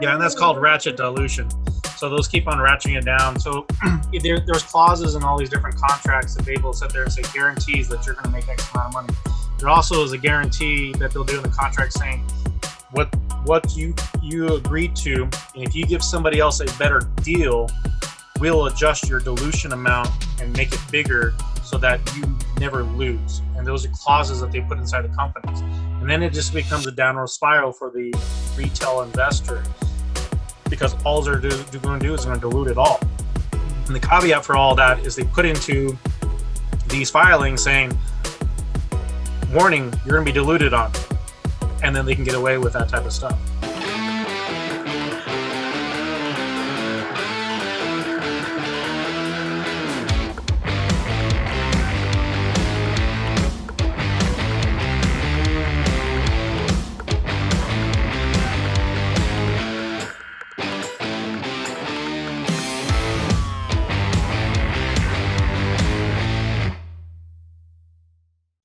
Yeah, and that's called ratchet dilution. So those keep on ratcheting it down. So there's clauses in all these different contracts that they will sit there and say guarantees that you're going to make X amount of money. There also is a guarantee that they'll do in the contract saying what you agreed to, and if you give somebody else a better deal, we'll adjust your dilution amount and make it bigger so that you never lose. And those are clauses that they put inside the companies. And then it just becomes a downward spiral for the retail investor, because all they're going to do is going to dilute it all. And the caveat for all that is they put into these filings saying, warning, you're going to be diluted on. And then they can get away with that type of stuff.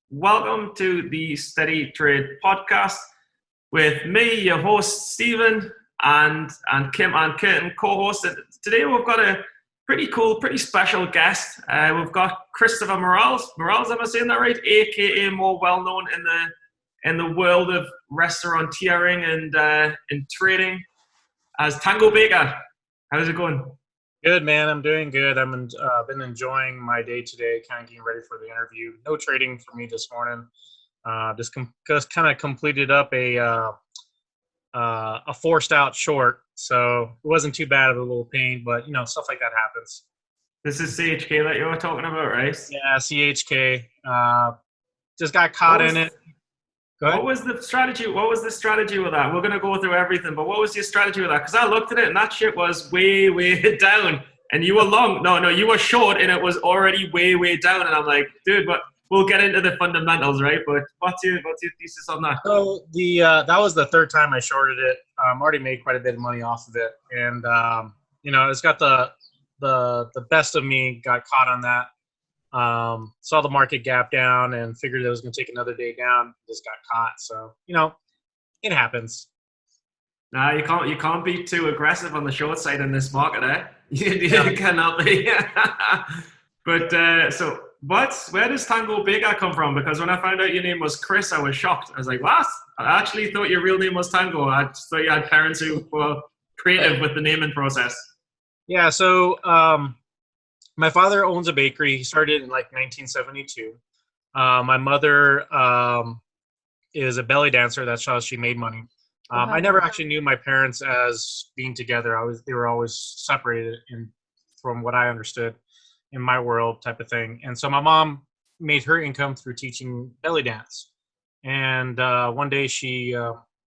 Welcome to the SteadyTrade podcast with me, your host, Stephen, and Kim and Curtin, co-host. Today we've got a pretty cool, pretty special guest. We've got Christopher Morales. Morales, am I saying that right? AKA more well-known in the world of restauranteering and in trading as Tango Baker. How's it going? Good, man. I'm doing good. I've been enjoying my day today, kind of getting ready for the interview. No trading for me this morning. Just kind of completed up a forced out short, so it wasn't too bad of a little pain, but stuff like that happens. This is CHK that you were talking about, right? Yeah, CHK. Just got caught in it. What was the strategy? What was the strategy with that? We're going to go through everything, but what was your strategy with that? Because I looked at it and that shit was way, way down. And you were long. No, you were short and it was already way, way down. And I'm like, dude, but we'll get into the fundamentals, right? But what's your thesis on that? So that was the third time I shorted it. Already made quite a bit of money off of it. And, it's got the best of me got caught on that. Saw the market gap down and figured it was going to take another day down. Just got caught. So, it happens. Nah, you can't be too aggressive on the short side in this market, eh? You cannot be. But so where does Tango Baker come from? Because when I found out your name was Chris, I was shocked. I was like, what? I actually thought your real name was Tango. I just thought you had parents who were creative with the naming process. Yeah, so my father owns a bakery. He started in like 1972. My mother is a belly dancer. That's how she made money. I never actually knew my parents as being together. They were always separated from what I understood in my world type of thing. And so my mom made her income through teaching belly dance. And one day she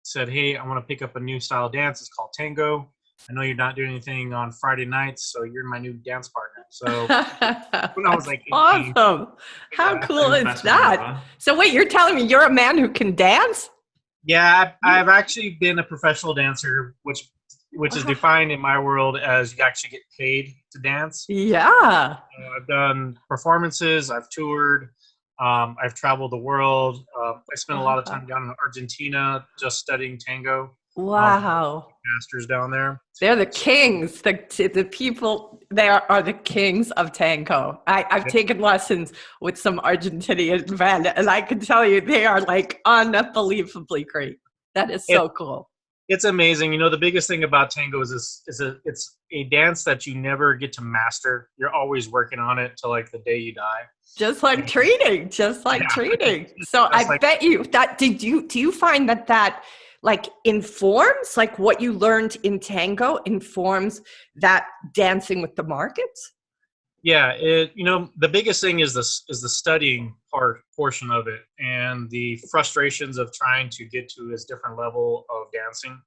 said, hey, I want to pick up a new style dance. It's called tango. I know you're not doing anything on Friday nights, so you're my new dance partner. So when I was like 18, awesome. How cool is that? So wait, you're telling me you're a man who can dance? Yeah, I've actually been a professional dancer, which is defined in my world as you actually get paid to dance. Yeah. I've done performances. I've toured. I've traveled the world. I spent a lot of time down in Argentina just studying tango. Wow. Masters down there. They're the kings. The people there are the kings of tango. I've taken lessons with some Argentinian men, and I can tell you they are like unbelievably great. That is so cool. It's amazing. The biggest thing about tango is it's a dance that you never get to master. You're always working on it till like the day you die. Just like trading. Trading. So I bet you that do you find that like informs, like what you learned in tango informs that dancing with the markets? Yeah, the biggest thing is the studying portion of it, and the frustrations of trying to get to this different level of dancing.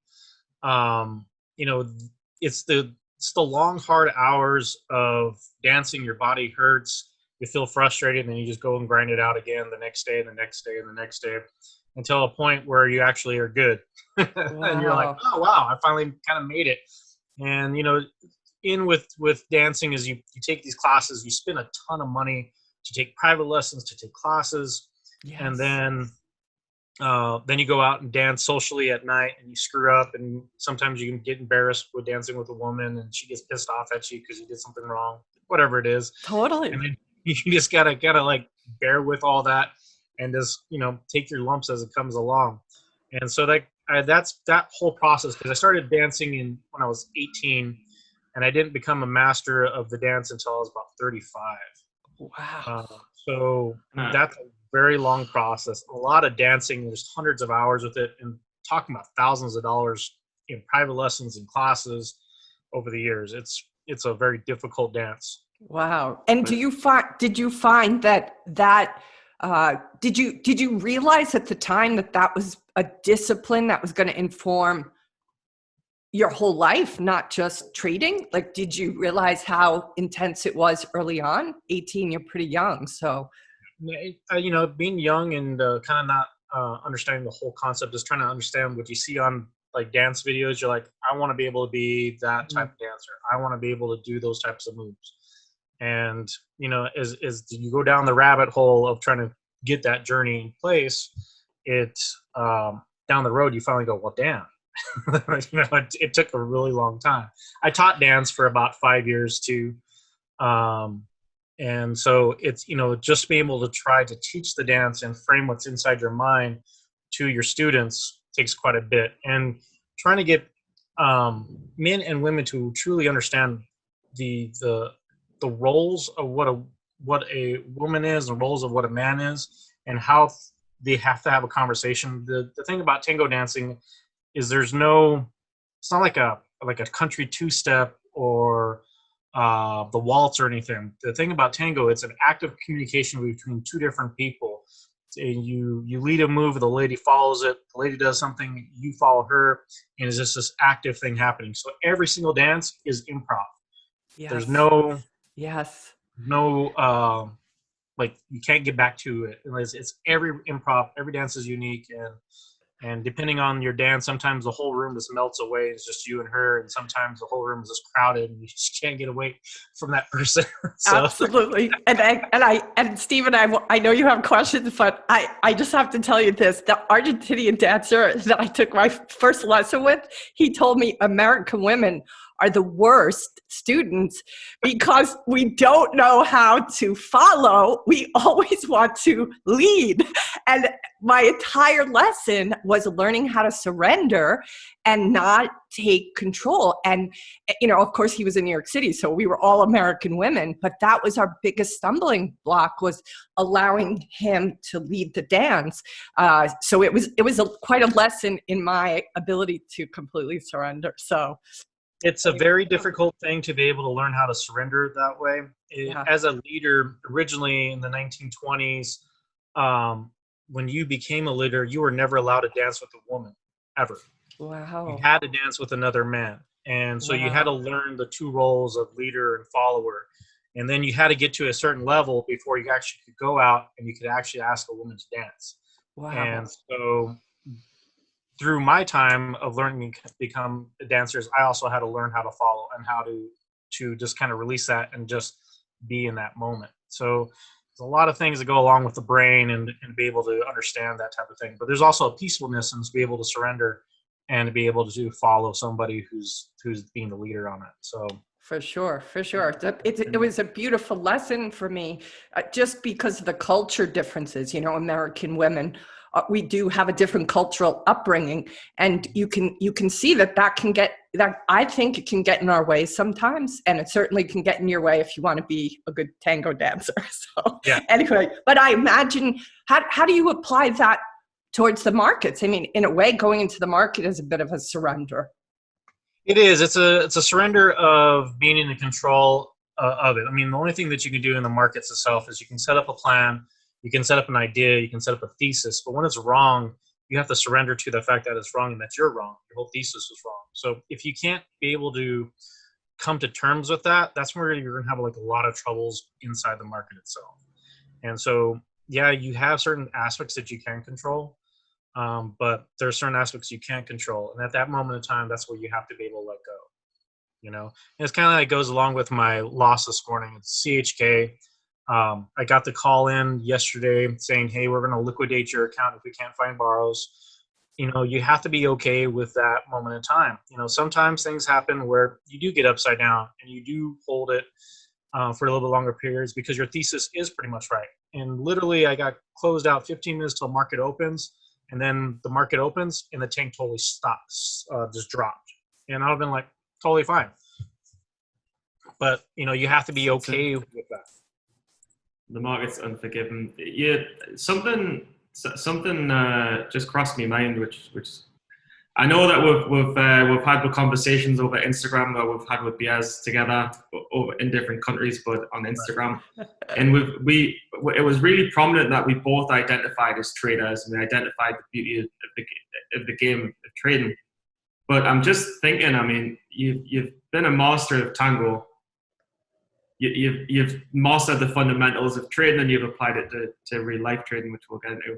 It's the long hard hours of dancing. Your body hurts, you feel frustrated, and then you just go and grind it out again the next day and the next day and the next day, until a point where you actually are good. And you're like, oh wow, I finally kind of made it. And with dancing is you take these classes, you spend a ton of money to take private lessons, to take classes. Yes. And then Then you go out and dance socially at night, and you screw up, and sometimes you can get embarrassed with dancing with a woman, and she gets pissed off at you because you did something wrong, whatever it is. Totally. And then you just gotta like bear with all that, and just take your lumps as it comes along. And so that's that whole process, because I started dancing when I was 18, and I didn't become a master of the dance until I was about 35. Wow. So that's a very long process. A lot of dancing. There's hundreds of hours with it, and talking about thousands of dollars in private lessons and classes over the years. It's a very difficult dance. Wow. And did you find that did you realize at the time that was a discipline that was going to inform your whole life, not just trading? Like, did you realize how intense it was early on? 18, you're pretty young. So, being young and kind of not understanding the whole concept, just trying to understand what you see on like dance videos. You're like, I want to be able to be that type of dancer. I want to be able to do those types of moves. And, as you go down the rabbit hole of trying to get that journey in place, down the road, you finally go, well, damn. It took a really long time. I taught dance for about 5 years too. And so it's, just being able to try to teach the dance and frame what's inside your mind to your students takes quite a bit. And trying to get men and women to truly understand the roles of what a woman is and roles of what a man is, and how they have to have a conversation. The thing about tango dancing is it's not like a country two-step or the waltz or anything. The thing about tango, it's an active communication between two different people. And you lead a move, the lady follows it, the lady does something, you follow her, and it's just this active thing happening. So every single dance is improv. yes. There's no like, you can't get back to it. It's every improv, every dance is unique, and depending on your dance, sometimes the whole room just melts away. It's just you and her, and sometimes the whole room is just crowded, and you just can't get away from that person. So. Absolutely. And Stephen, I know you have questions, but I just have to tell you this: the Argentinian dancer that I took my first lesson with, he told me American women are the worst students because we don't know how to follow. We always want to lead. And my entire lesson was learning how to surrender and not take control. And, of course, he was in New York City, so we were all American women, but that was our biggest stumbling block, was allowing him to lead the dance. So it was quite a lesson in my ability to completely surrender. So it's a very difficult thing to be able to learn how to surrender that way. As a leader, originally in the 1920s, when you became a leader, you were never allowed to dance with a woman, ever. Wow. You had to dance with another man. And so you had to learn the two roles of leader and follower. And then you had to get to a certain level before you actually could go out and you could actually ask a woman to dance. Wow. And so through my time of learning to become dancers, I also had to learn how to follow and how to just kind of release that and just be in that moment. So there's a lot of things that go along with the brain and be able to understand that type of thing. But there's also a peacefulness and to be able to surrender and to be able to follow somebody who's being the leader on it. So for sure. It was a beautiful lesson for me, just because of the culture differences. American women, we do have a different cultural upbringing, and you can see that I think it can get in our way sometimes, and it certainly can get in your way if you want to be a good tango dancer. So anyway, but I imagine, how do you apply that towards the markets? I mean, in a way, going into the market is a bit of a surrender. It is. It's a surrender of being in control of it. I mean, the only thing that you can do in the markets itself is you can set up a plan, you can set up an idea, you can set up a thesis. But when it's wrong, you have to surrender to the fact that it's wrong and that you're wrong. Your whole thesis is wrong. So if you can't be able to come to terms with that, that's where you're going to have a lot of troubles inside the market itself. And so, you have certain aspects that you can control. But there are certain aspects you can't control. And at that moment in time, that's where you have to be able to let go, And it's kind of like goes along with my loss this morning. It's CHK. I got the call in yesterday saying, hey, we're going to liquidate your account if we can't find borrows. You have to be okay with that moment in time. Sometimes things happen where you do get upside down and you do hold it for a little bit longer periods because your thesis is pretty much right. And literally I got closed out 15 minutes till market opens, and then the market opens and the tank totally stops, just dropped. And I've been like, totally fine. But, you have to be okay with that. The market's unforgiving. Yeah, something just crossed my mind, which I know that we've had the conversations over Instagram that we've had with BS together over in different countries, but on Instagram, and it was really prominent that we both identified as traders, and we identified the beauty of the game of trading. But I'm just thinking, I mean, you've been a master of Tango. You've mastered the fundamentals of trading, and you've applied it to real life trading, which we'll get into.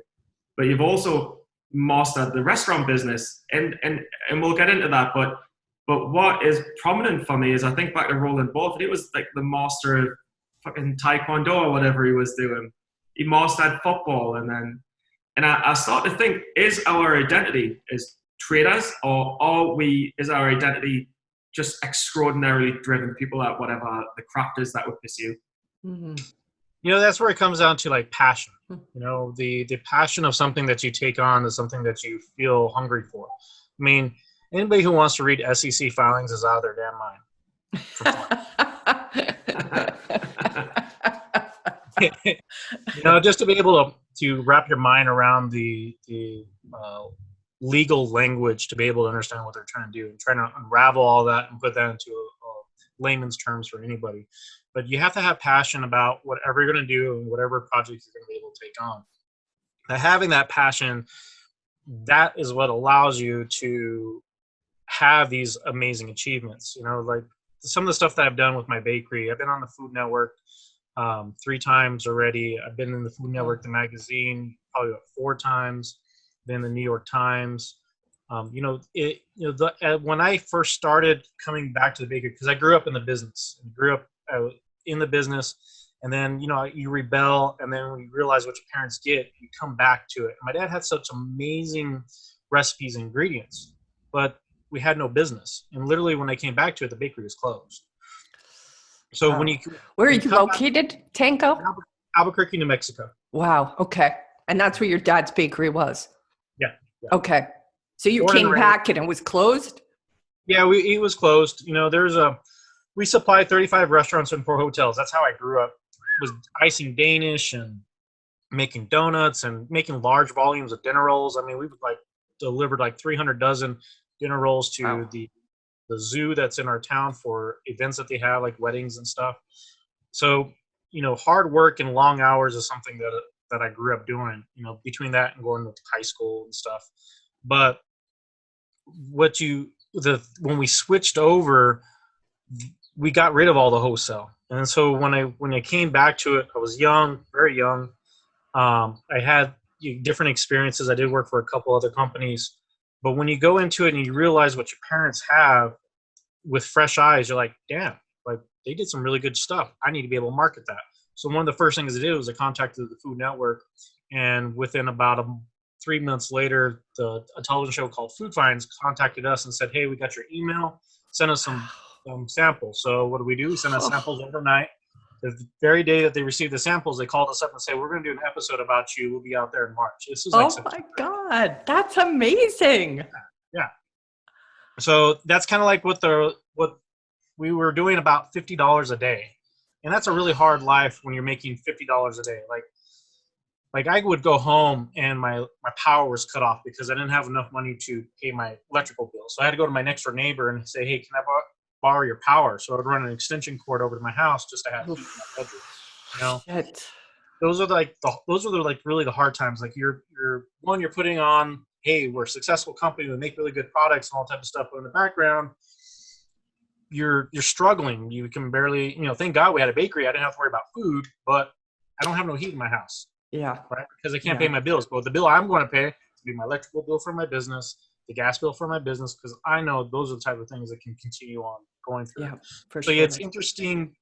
But you've also mastered the restaurant business, and we'll get into that. But what is prominent for me is I think back to Roland Buffett. He was like the master of fucking taekwondo or whatever he was doing. He mastered football, and I start to think: is our identity as traders, or is our identity just extraordinarily driven people at whatever the craft is that we pursue? Mm-hmm. That's where it comes down to like passion. The passion of something that you take on is something that you feel hungry for. I mean, anybody who wants to read SEC filings is out of their damn mind. Just to be able to wrap your mind around the legal language, to be able to understand what they're trying to do and trying to unravel all that and put that into a layman's terms for anybody. But you have to have passion about whatever you're going to do and whatever project you're going to be able to take on. Now, having that passion, that is what allows you to have these amazing achievements. Like some of the stuff that I've done with my bakery. I've been on the Food Network 3 times already. I've been in the Food Network, the magazine, probably about 4 times. Been in the New York Times. When I first started coming back to the bakery, because I grew up in the business, and then you rebel, and then when you realize what your parents get, you come back to it. My dad had such amazing recipes and ingredients, but we had no business. And literally, when I came back to it, the bakery was closed. So where are you located, Tango? Albuquerque, New Mexico. Wow. Okay, and that's where your dad's bakery was. Yeah. Okay. So you came back and it was closed? Yeah, it was closed. We supply 35 restaurants and 4 hotels. That's how I grew up. Was icing Danish and making donuts and making large volumes of dinner rolls. I mean, we would delivered 300 dozen dinner rolls to the zoo that's in our town for events that they have, like weddings and stuff. So, hard work and long hours is something that I grew up doing, between that and going to high school and stuff. But when we switched over, we got rid of all the wholesale. And so when I came back to it, I was young, very young. I had different experiences. I did work for a couple other companies. But when you go into it and you realize what your parents have with fresh eyes, you're like, damn, they did some really good stuff. I need to be able to market that. So one of the first things I did was I contacted the Food Network, and within about 3 months later, a television show called Food Finds contacted us and said, hey, we got your email, send us some samples. So what do? We sent us samples overnight. The very day that they received the samples, they called us up and said, we're going to do an episode about you. We'll be out there in March. This is my God, that's amazing. Yeah. So that's kind of like what we were doing, about $50 a day. And that's a really hard life when you're making $50 a day. Like I would go home and my power was cut off because I didn't have enough money to pay my electrical bill. So I had to go to my next door neighbor and say, hey, can I borrow your power? So I would run an extension cord over to my house just to have heat in my bedroom. Shit. Those are really the hard times. Like you're putting on, hey, we're a successful company, we make really good products and all type of stuff, but in the background, you're struggling. You can barely, thank God we had a bakery. I didn't have to worry about food, but I don't have no heat in my house. Yeah. Right? Because I can't pay my bills. But the bill I'm going to pay to be my electrical bill for my business, the gas bill for my business, because I know those are the type of things that can continue on going through. Yeah, for so sure. It's interesting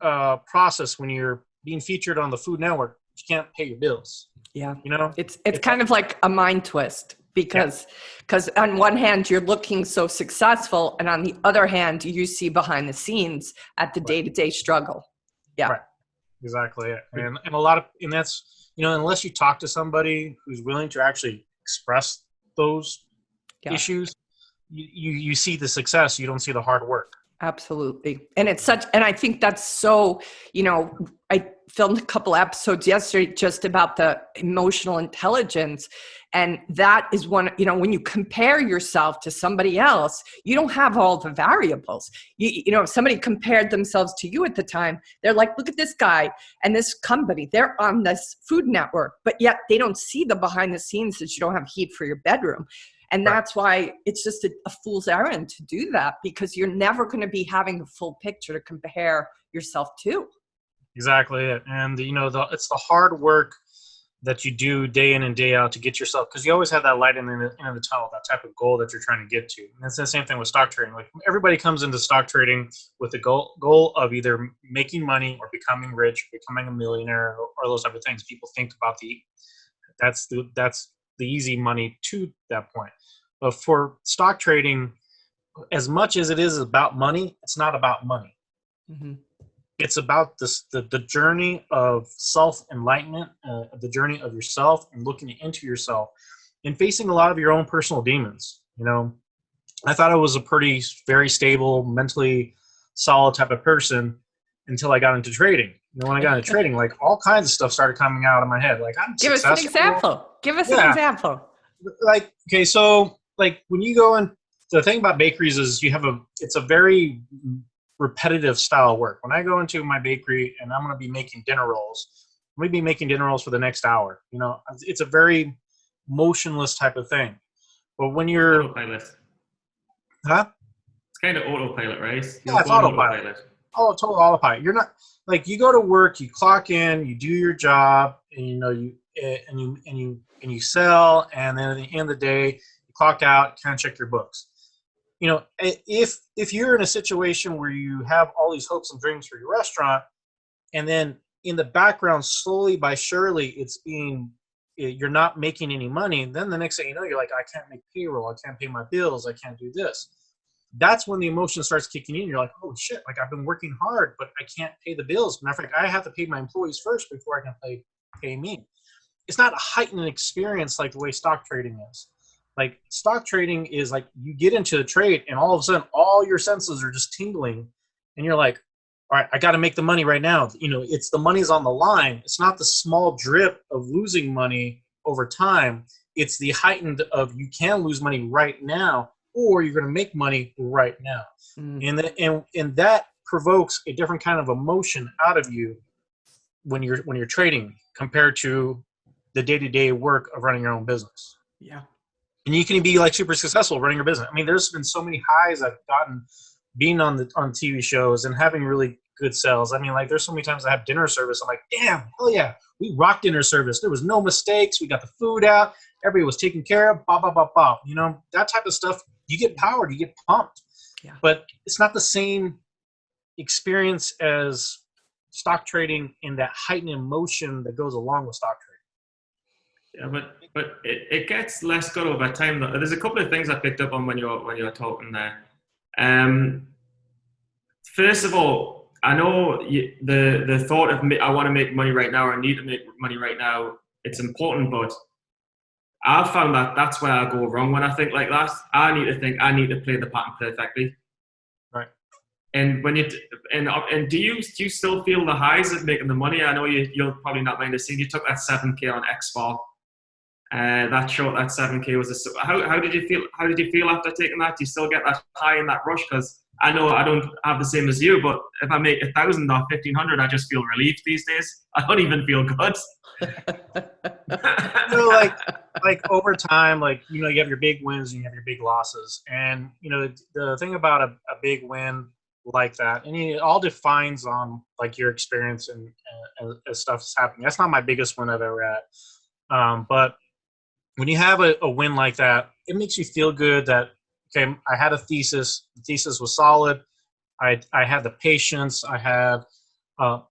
process when you're being featured on the Food Network. You can't pay your bills. Yeah. You know, It's kind of like a mind twist because on one hand you're looking so successful, and on the other hand you see behind the scenes at the day-to-day struggle. Yeah. Right. Exactly. And that's, unless you talk to somebody who's willing to actually express those issues, you see the success, you don't see the hard work. Absolutely. And I think that's so, I filmed a couple episodes yesterday just about the emotional intelligence. And that is one, when you compare yourself to somebody else, you don't have all the variables. If somebody compared themselves to you at the time, they're like, look at this guy and this company, they're on this Food Network, but yet they don't see the behind the scenes that you don't have heat for your bedroom. And that's why it's just a fool's errand to do that, because you're never going to be having the full picture to compare yourself to. Exactly. And, it's the hard work that you do day in and day out to get yourself, because you always have that light in the tunnel, that type of goal that you're trying to get to. And it's the same thing with stock trading. Like, everybody comes into stock trading with the goal of either making money or becoming rich, becoming a millionaire, or those type of things. People think about that's the easy money to that point. But for stock trading, as much as it is about money, it's not about money. Mm-hmm. It's about the journey of self-enlightenment, the journey of yourself and looking into yourself and facing a lot of your own personal demons. I thought I was a very stable, mentally solid type of person until I got into trading. When I got into trading, like, all kinds of stuff started coming out of my head. Like, I'm Give successful. us an example. Give us an example. Like, okay, so like when you go in, the thing about bakeries is it's a very repetitive style of work. When I go into my bakery and I'm going to be making dinner rolls, I'm going to be making dinner rolls for the next hour. It's a very motionless type of thing. But when you're autopilot, it's kind of autopilot, right? It's autopilot. Oh, total autopilot. You're not, like, you go to work, you clock in, you do your job, and you sell, and then at the end of the day, you clock out, kind of check your books. If you're in a situation where you have all these hopes and dreams for your restaurant, and then in the background, slowly by surely, you're not making any money, then the next thing you know, you're like, I can't make payroll, I can't pay my bills, I can't do this. That's when the emotion starts kicking in. You're like, oh shit, like, I've been working hard, but I can't pay the bills. Matter of fact, I have to pay my employees first before I can pay me. It's not a heightened experience like the way stock trading is. Like, stock trading is like, you get into the trade and all of a sudden all your senses are just tingling and you're like, all right, I got to make the money right now. It's the money's on the line. It's not the small drip of losing money over time. It's the heightened of, you can lose money right now, or you're going to make money right now. And that provokes a different kind of emotion out of you when you're trading compared to the day-to-day work of running your own business. Yeah. And you can be like super successful running your business. I mean, there's been so many highs I've gotten being on TV shows and having really good sales. I mean, like, there's so many times I have dinner service. I'm like, damn, hell yeah, we rocked dinner service. There was no mistakes. We got the food out. Everybody was taken care of. Bop, bop, bop, bop. That type of stuff. You get powered. You get pumped. Yeah. But it's not the same experience as stock trading and that heightened emotion that goes along with stock trading. Yeah, but it gets less good over time. There's a couple of things I picked up on when you're talking there. First of all, I know the thought of I want to make money right now, or I need to make money right now, it's important, but I've found that that's where I go wrong when I think like that. I need to think I need to play the pattern perfectly. Right. And when do you still feel the highs of making the money? I know you'll probably not mind to see you took that 7K on XFAL. That short, that 7K was how did you feel? How did you feel after taking that? Do you still get that high and that rush? Because I know I don't have the same as you, but if I make 1,000 or 1,500, I just feel relieved these days. I don't even feel good. Like over time, like, you have your big wins and you have your big losses. And, the thing about a big win like that, and it all defines on like your experience and as stuff's happening. That's not my biggest win I've ever had. But when you have a win like that, it makes you feel good that, okay, I had a thesis. The thesis was solid. I had the patience. I had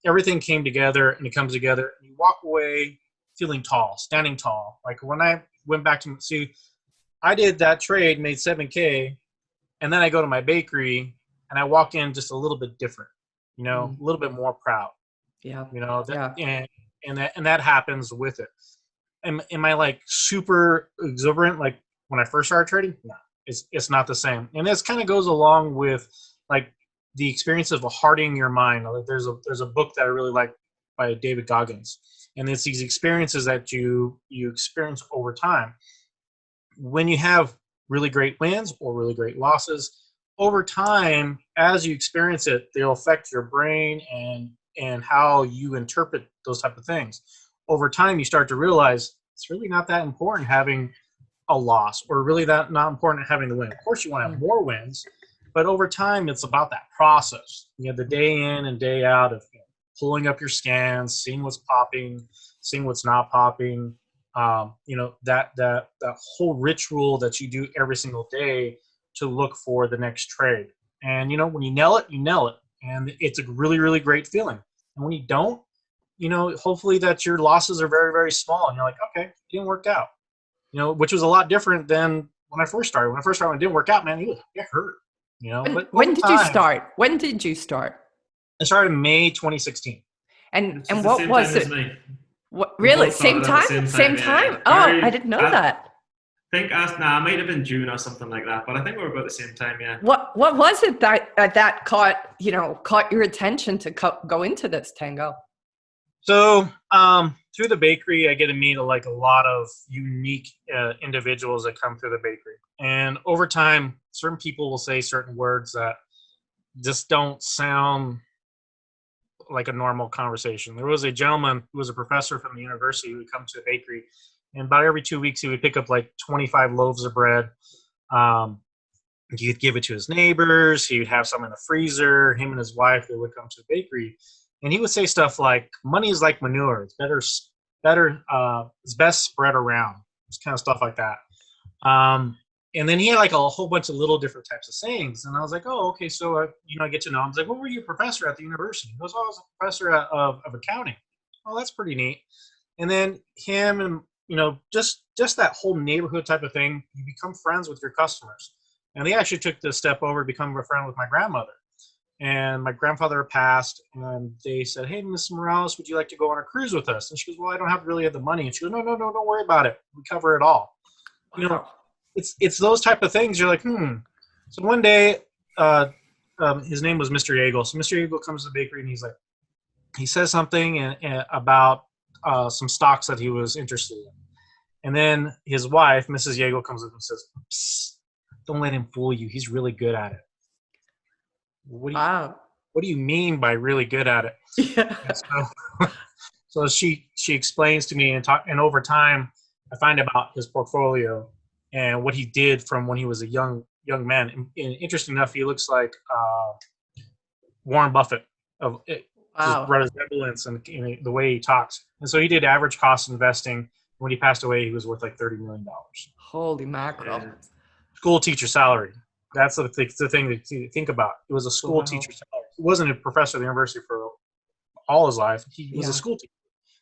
everything came together, and it comes together. And you walk away feeling tall, standing tall. Like when I went back to see, I did that trade, made 7K, and then I go to my bakery and I walk in just a little bit different, a little bit more proud. Yeah. And that happens with it. Am I like super exuberant like when I first started trading? No, it's not the same. And this kind of goes along with like the experience of hardening your mind. There's a book that I really like by David Goggins, and it's these experiences that you experience over time. When you have really great wins or really great losses, over time, as you experience it, they'll affect your brain and how you interpret those type of things. Over time, you start to realize it's really not that important having a loss, or really that not important having the win. Of course, you want to have more wins, but over time, it's about that process. The day in and day out of pulling up your scans, seeing what's popping, seeing what's not popping. That whole ritual that you do every single day to look for the next trade. And when you nail it, and it's a really, really great feeling. And when you don't, hopefully that your losses are very, very small, and you're like, okay, it didn't work out. Which was a lot different than when I first started. When it didn't work out, man, it hurt. But when did you start? When did you start? I started in May 2016. And what was it? What, really? Same time? Same time? Yeah. Oh, I didn't know that. I think it might have been June or something like that, but I think we were about the same time, yeah. What was it that caught your attention to go into this, Tango? So through the bakery, I get to meet a lot of unique individuals that come through the bakery. And over time, certain people will say certain words that just don't sound like a normal conversation. There was a gentleman who was a professor from the university who would come to the bakery, and about every 2 weeks he would pick up like 25 loaves of bread. He'd give it to his neighbors. He would have some in the freezer. Him and his wife, they would come to the bakery, and he would say stuff like, money is like manure. It's it's best spread around. It's kind of stuff like that. And then he had like a whole bunch of little different types of sayings. And I was like, oh, okay. So, I get to know him. I was like, what were you a professor at the university? He goes, oh, I was a professor of accounting. Oh, that's pretty neat. And then him and, just that whole neighborhood type of thing, you become friends with your customers. And they actually took the step over to become a friend with my grandmother. And my grandfather passed, and they said, hey, Miss Morales, would you like to go on a cruise with us? And she goes, well, I don't really have the money. And she goes, no, don't worry about it. We cover it all. Wow. It's those type of things. You're like, So one day, his name was Mr. Yeagle. So Mr. Yeagle comes to the bakery, and he says something about some stocks that he was interested in. And then his wife, Mrs. Yeagle, comes up and says, psst, don't let him fool you. He's really good at it. What do you mean by really good at it? Yeah. So she explains to me, and over time, I find out his portfolio and what he did from when he was a young man. And interesting enough, he looks like Warren Buffett of his resemblance and the way he talks. And so he did average cost investing. When he passed away, he was worth like $30 million. Holy mackerel! Yeah. School teacher salary. That's the thing to think about. It was a school teacher salary. He wasn't a professor at the university for all his life. He was a school teacher.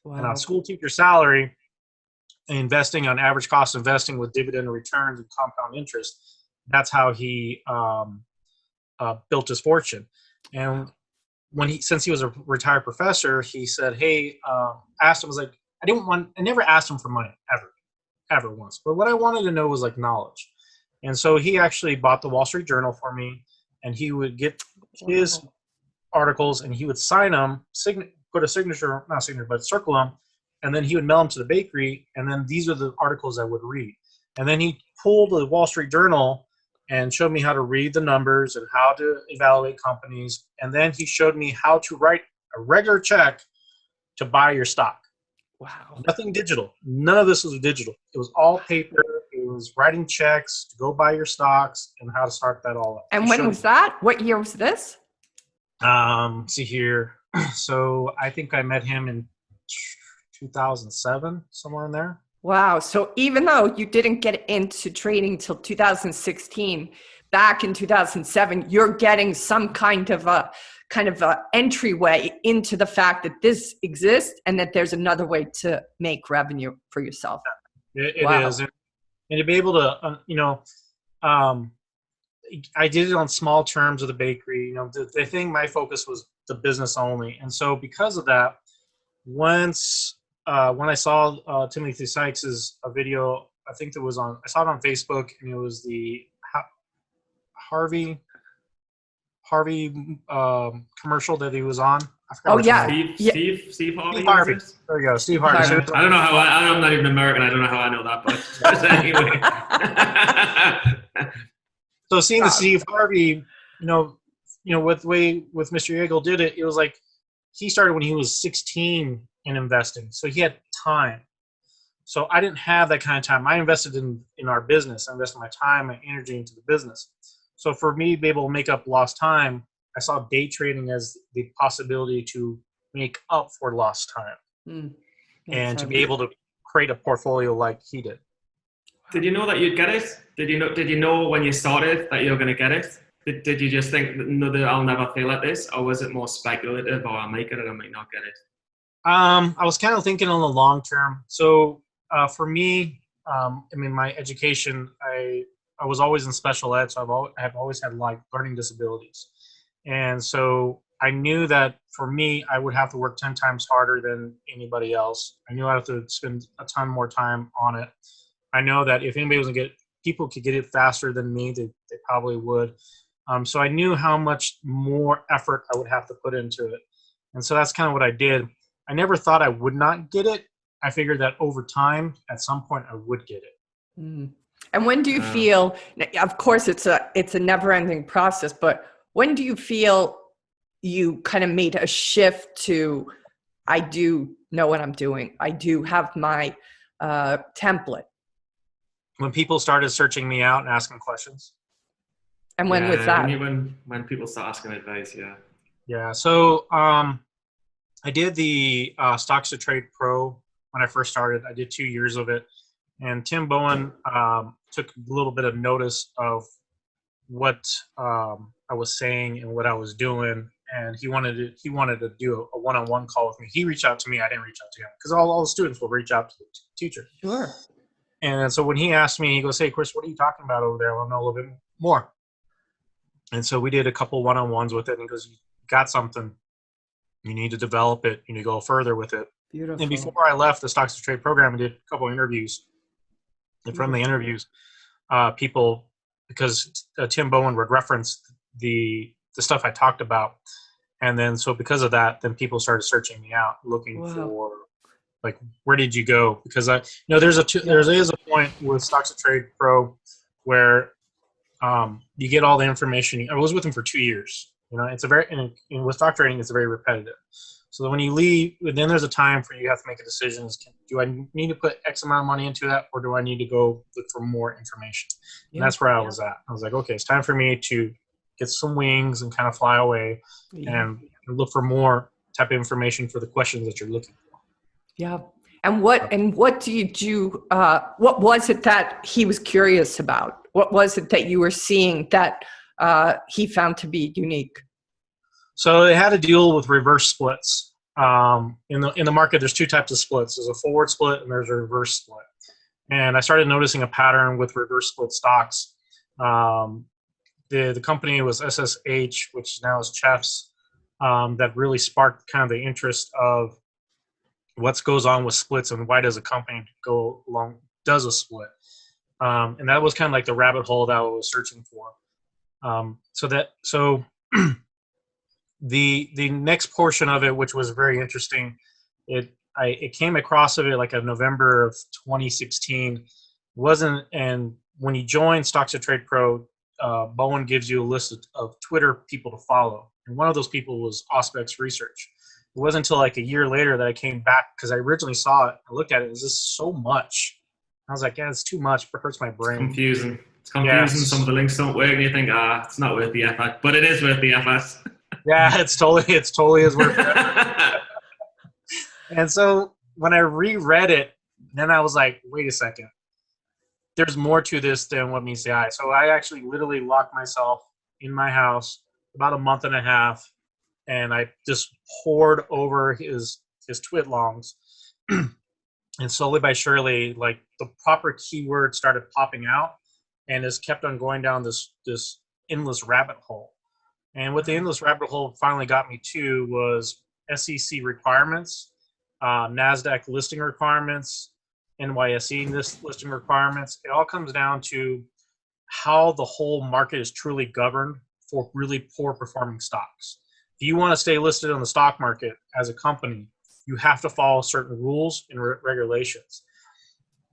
Wow. And on school teacher salary, investing on average cost investing with dividend returns and compound interest, that's how he built his fortune. And since he was a retired professor, he said, hey, asked him, was like, I never asked him for money ever once. But what I wanted to know was like knowledge. And so he actually bought the Wall Street Journal for me, and he would get his articles and he would sign them, put a signature, not signature, but circle them. And then he would mail them to the bakery, and then these are the articles I would read. And then he pulled the Wall Street Journal and showed me how to read the numbers and how to evaluate companies. And then he showed me how to write a regular check to buy your stock. Wow. Nothing digital. None of this was digital. It was all paper. It was writing checks to go buy your stocks and how to start that all up. And when was that? What year was this? See here. So I think I met him in 2007, somewhere in there. Wow. So even though you didn't get into trading till 2016, back in 2007, you're getting some kind of a entryway into the fact that this exists and that there's another way to make revenue for yourself. It is. And to be able to, I did it on small terms with the bakery. The thing, my focus was the business only. And so because of that, once when I saw Timothy Sykes's video, I saw it on Facebook, and it was the Harvey commercial that he was on. I forgot. Oh yeah, Steve Harvey. Steve Harvey. There we go, Steve Harvey. So I don't know how I'm not even American. I don't know how I know that, but anyway. So seeing the Steve Harvey, with the way with Mr. Yeagle did it, it was like he started when he was 16 in investing, so he had time. So I didn't have that kind of time. I invested in our business. I invested my time and energy into the business. So for me to be able to make up lost time, I saw day trading as the possibility to make up for lost time and to be able to create a portfolio like he did. Did you know that you'd get it? Did you know when you started that you were going to get it? Did you just think, no, that I'll never fail at this? Or was it more speculative, or I'll make it and I might not get it? I was kind of thinking on the long term. So for me, my education, I was always in special ed, so I've always had learning disabilities. And so I knew that for me, I would have to work 10 times harder than anybody else. I knew I'd have to spend a ton more time on it. I know that if anybody was going to get it, people could get it faster than me, they probably would. So I knew how much more effort I would have to put into it. And so that's kind of what I did. I never thought I would not get it. I figured that over time, at some point, I would get it. Mm. And when do you feel, of course, it's a never-ending process, but when do you feel you kind of made a shift to, I do know what I'm doing. I do have my template. When people started searching me out and asking questions. And when was that? When people start asking advice, yeah. Yeah, so I did the StocksToTrade Pro when I first started. I did 2 years of it. And Tim Bohen took a little bit of notice of what I was saying and what I was doing, and he wanted to do a one-on-one call with me. He reached out to me. I didn't reach out to him because all the students will reach out to the teacher. Sure. And so when he asked me, he goes, "Hey, Chris, what are you talking about over there? I want to know a little bit more." And so we did a couple one-on-ones with it, and he goes, "You got something. You need to develop it. You need to go further with it." Beautiful. And before I left the StocksToTrade program, I did a couple of interviews. And from the interviews, people, because Tim Bohen would reference the stuff I talked about, and then so because of that, then people started searching me out, looking for like, where did you go? Because there is a point with StocksToTrade Pro where you get all the information. I was with him for 2 years. It's with stock trading, it's very repetitive. So when you leave, then there's a time for you have to make a decision. Do I need to put X amount of money into that, or do I need to go look for more information? And that's where I was at. I was like, okay, it's time for me to get some wings and kind of fly away and look for more type of information for the questions that you're looking for. Yeah. And what do you do? What was it that he was curious about? What was it that you were seeing that he found to be unique? So it had to deal with reverse splits. In the market, there's two types of splits. There's a forward split and there's a reverse split. And I started noticing a pattern with reverse split stocks. The company was SSH, which now is Chefs, that really sparked kind of the interest of what goes on with splits and why does a company does a split. And that was kind of like the rabbit hole that I was searching for. So the next portion of it, which was very interesting, it came across of it like in November of 2016. And when you join StocksToTrade Pro, Bohen gives you a list of Twitter people to follow, and one of those people was Auspex Research. It wasn't until like a year later that I came back, because I originally saw it. I looked at it. It was just so much. I was like, yeah, it's too much. It hurts my brain. It's confusing. Yes. Some of the links don't work, and you think, it's not worth the effort. But it is worth the effort. Yeah, it's totally is worth it. And so when I reread it, then I was like, wait a second. there's more to this than what meets the eye. So I actually literally locked myself in my house about a month and a half, and I just poured over his twit longs. And slowly by surely, like, the proper keyword started popping out, and has kept on going down this endless rabbit hole. And what the endless rabbit hole finally got me to was SEC requirements, NASDAQ listing requirements, NYSE listing requirements. It all comes down to how the whole market is truly governed for really poor performing stocks. If you want to stay listed on the stock market as a company, you have to follow certain rules and regulations.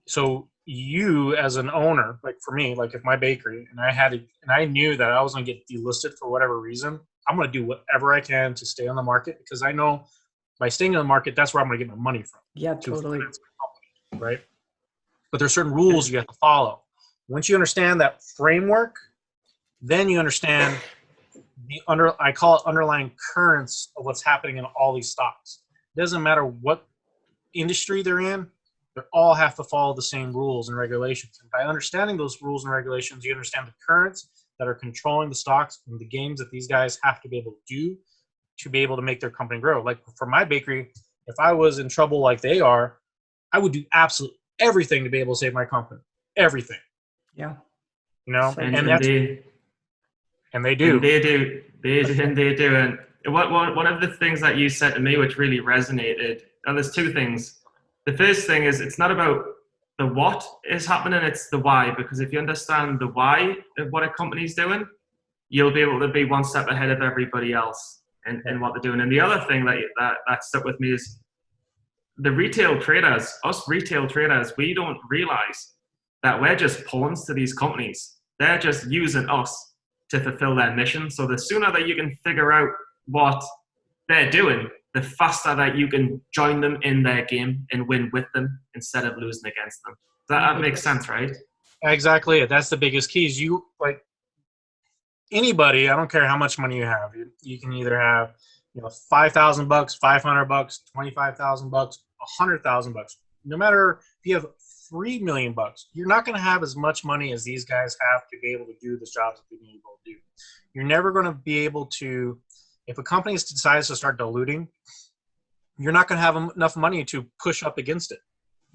So you, as an owner, like for me, like if my bakery and I knew that I was going to get delisted for whatever reason, I'm going to do whatever I can to stay on the market, because I know by staying on the market, that's where I'm going to get my money from. Yeah, totally. Right? But there's certain rules you have to follow. Once you understand that framework, then you understand I call it underlying currents of what's happening in all these stocks. It doesn't matter what industry they're in, they all have to follow the same rules and regulations. And by understanding those rules and regulations, you understand the currents that are controlling the stocks and the games that these guys have to be able to do to be able to make their company grow. Like for my bakery, if I was in trouble like they are, I would do absolutely everything to be able to save my company. Everything. Yeah. You know, And they do. And they do. And one of the things that you said to me, which really resonated, and there's two things. The first thing is, it's not about the what is happening, it's the why. Because if you understand the why of what a company's doing, you'll be able to be one step ahead of everybody else in what they're doing. And the other thing that stuck with me is the retail traders, us retail traders, we don't realize that we're just pawns to these companies. They're just using us to fulfill their mission. So the sooner that you can figure out what they're doing, the faster that you can join them in their game and win with them instead of losing against them. That makes sense, right? Exactly. That's the biggest keys. You, like anybody, I don't care how much money you have. You can either have, $5,000, $500, $25,000, $100,000. No matter if you have $3 million, you're not going to have as much money as these guys have to be able to do the jobs that they've been able to do. You're never going to be able to, if a company decides to start diluting, you're not going to have enough money to push up against it.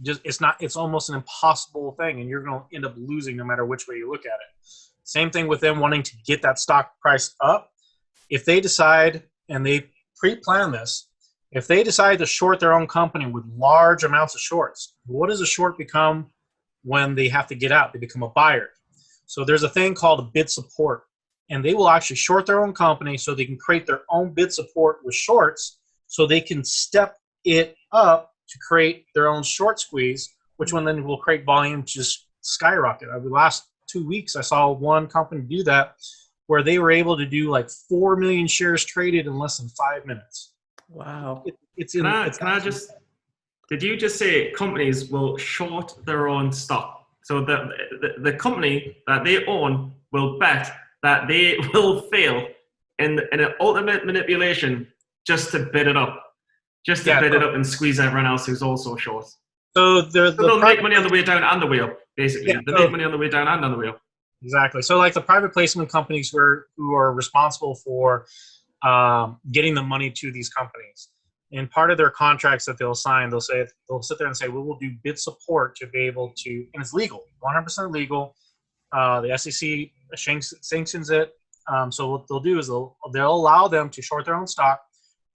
It's almost an impossible thing, and you're going to end up losing no matter which way you look at it. Same thing with them wanting to get that stock price up. If they decide, and they pre-plan this, if they decide to short their own company with large amounts of shorts, what does a short become when they have to get out? They become a buyer. So there's a thing called a bid support, and they will actually short their own company so they can create their own bid support with shorts, so they can step it up to create their own short squeeze, which one then will create volume to just skyrocket. Over the last 2 weeks, I saw one company do that, where they were able to do like 4 million shares traded in less than 5 minutes. Wow. Did you just say companies will short their own stock? So the company that they own will bet that they will fail in an ultimate manipulation just to bid it up. Bid it up and squeeze everyone else who's also short. So they'll make money on the way down and the way up, basically. Yeah, they make money on the way down and on the way up. Exactly. So like the private placement companies who are responsible for getting the money to these companies. And part of their contracts that they'll sign, they'll sit there and say, we will do bid support to be able to, and it's legal, 100% legal. The SEC sanctions it. So what they'll do is they'll allow them to short their own stock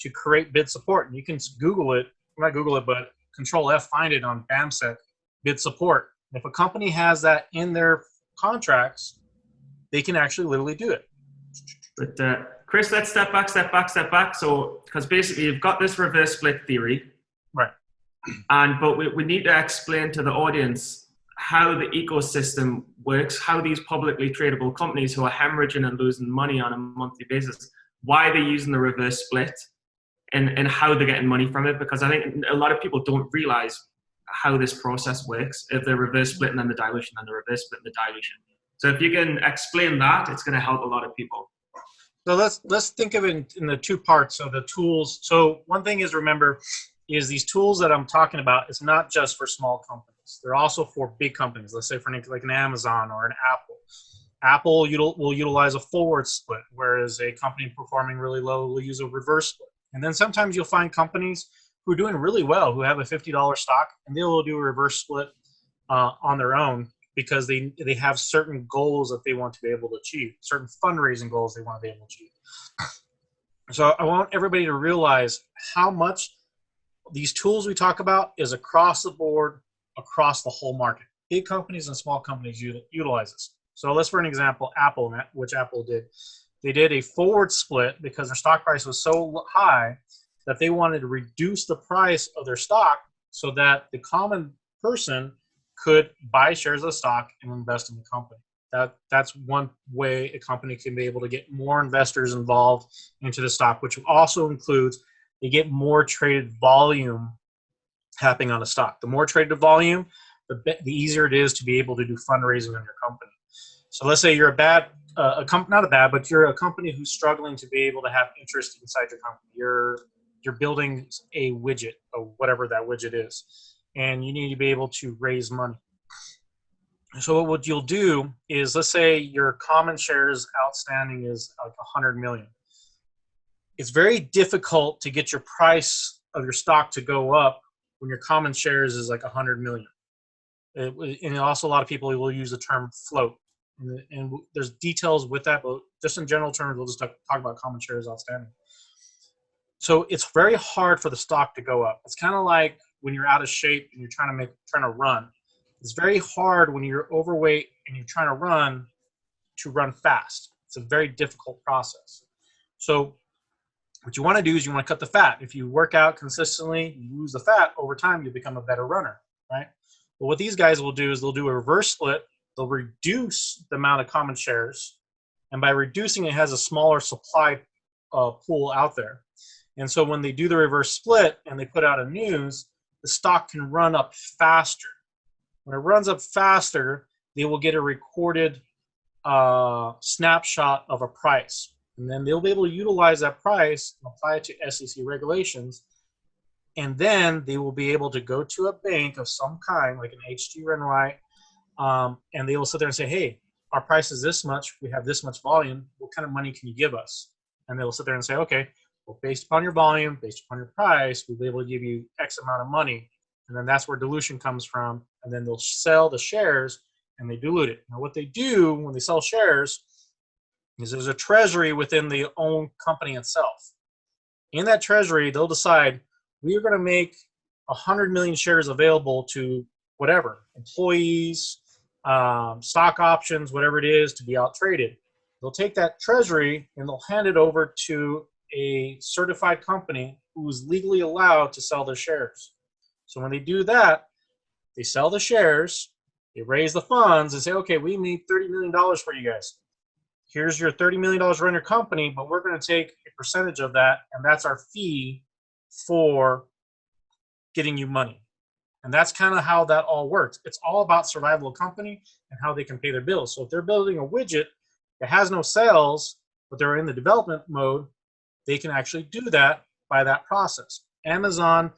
to create bid support. And you can Google it, not Google it, but Control F, find it on BAMSEC, bid support. And if a company has that in their contracts, they can actually literally do it. But Chris, let's step back. So, because basically you've got this reverse split theory, right? But we need to explain to the audience how the ecosystem works, how these publicly tradable companies who are hemorrhaging and losing money on a monthly basis, why they're using the reverse split, and how they're getting money from it. Because I think a lot of people don't realize how this process works. If the reverse split and then the dilution, and the reverse split and the dilution. So if you can explain that, it's going to help a lot of people. So let's think of it in the two parts of the tools. So one thing is, remember, is these tools that I'm talking about is not just for small companies. companies. They're also for big companies. Let's say for like an Amazon or an Apple. Apple will utilize a forward split, whereas a company performing really low will use a reverse split. And then sometimes you'll find companies who are doing really well, who have a $50 stock, and they will do a reverse split on their own because they have certain goals that they want to be able to achieve, certain fundraising goals they want to be able to achieve. So I want everybody to realize how much these tools we talk about is across the board, across the whole market. Big companies and small companies utilize this. So let's, for an example, Apple, which Apple did. They did a forward split because their stock price was so high that they wanted to reduce the price of their stock so that the common person could buy shares of the stock and invest in the company. That's one way a company can be able to get more investors involved into the stock, which also includes they get more traded volume happening on the stock. The more traded volume, the easier it is to be able to do fundraising on your company. So let's say you're you're a company who's struggling to be able to have interest inside your company. You're building a widget or whatever that widget is, and you need to be able to raise money. So what you'll do is, let's say your common shares outstanding is like 100 million. It's very difficult to get your price of your stock to go up when your common shares is like 100 million. And also a lot of people will use the term float. And there's details with that, but just in general terms, we'll just talk about common shares outstanding. So it's very hard for the stock to go up. It's kind of like when you're out of shape and you're trying to run. It's very hard when you're overweight and you're trying to run fast. It's a very difficult process. So what you want to do is you want to cut the fat. If you work out consistently, you lose the fat, over time you become a better runner, right? But what these guys will do is they'll do a reverse split. They'll reduce the amount of common shares, and by reducing it has a smaller supply pool out there. And so when they do the reverse split and they put out a news, the stock can run up faster. When it runs up faster, they will get a recorded snapshot of a price. And then they'll be able to utilize that price and apply it to SEC regulations. And then they will be able to go to a bank of some kind, like an HG Renwright, and they will sit there and say, hey, our price is this much. We have this much volume. What kind of money can you give us? And they will sit there and say, okay, well, based upon your volume, based upon your price, we'll be able to give you X amount of money. And then that's where dilution comes from. And then they'll sell the shares and they dilute it. Now, what they do when they sell shares is there's a treasury within the own company itself. In that treasury, they'll decide we are going to make 100 million shares available to whatever, employees, stock options, whatever it is, to be out traded. They'll take that treasury and they'll hand it over to a certified company who is legally allowed to sell their shares. So when they do that, they sell the shares, they raise the funds and say, okay, we need $30 million for you guys. Here's your $30 million run your company, but we're going to take a percentage of that, and that's our fee for getting you money. And that's kind of how that all works. It's all about survival of company and how they can pay their bills. So if they're building a widget that has no sales, but they're in the development mode, they can actually do that by that process. Amazon,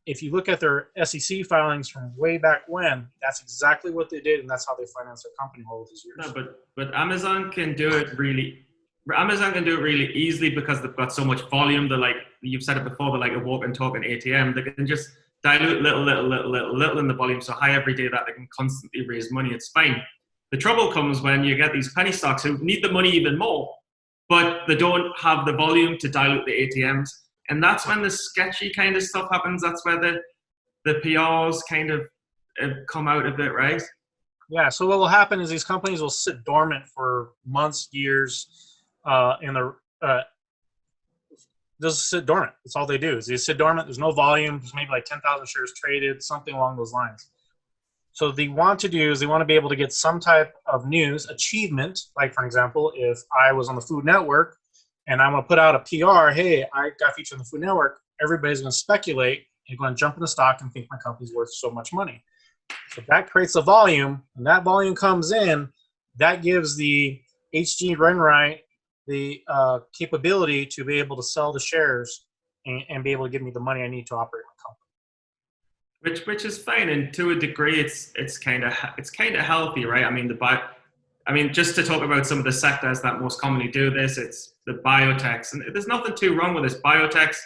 if you look at their SEC filings from way back when, that's exactly what they did, and that's how they financed their company all of these years. No, but Amazon can do it really. Amazon can do it really easily because they've got so much volume. They're like, you've said it before, they're like a walk and talk and ATM. They can just dilute little in the volume so high every day that they can constantly raise money. It's fine. The trouble comes when you get these penny stocks who need the money even more, but they don't have the volume to dilute the ATMs. And that's when the sketchy kind of stuff happens. That's where the PRs kind of come out of it, right? Yeah, so what will happen is these companies will sit dormant for months, years, they'll sit dormant. That's all they do is they sit dormant. There's no volume. There's maybe like 10,000 shares traded, something along those lines. So what they want to do is they want to be able to get some type of news achievement. Like, for example, if I was on the Food Network and I'm going to put out a PR, hey, I got featured on the Food Network, everybody's going to speculate and going to jump in the stock and think my company's worth so much money. So that creates a volume, and that volume comes in. That gives the HG Renwright the capability to be able to sell the shares and be able to give me the money I need to operate my company. which is fine, and to a degree, it's kind of healthy, right? I mean, just to talk about some of the sectors that most commonly do this, it's the biotechs, and there's nothing too wrong with this. Biotechs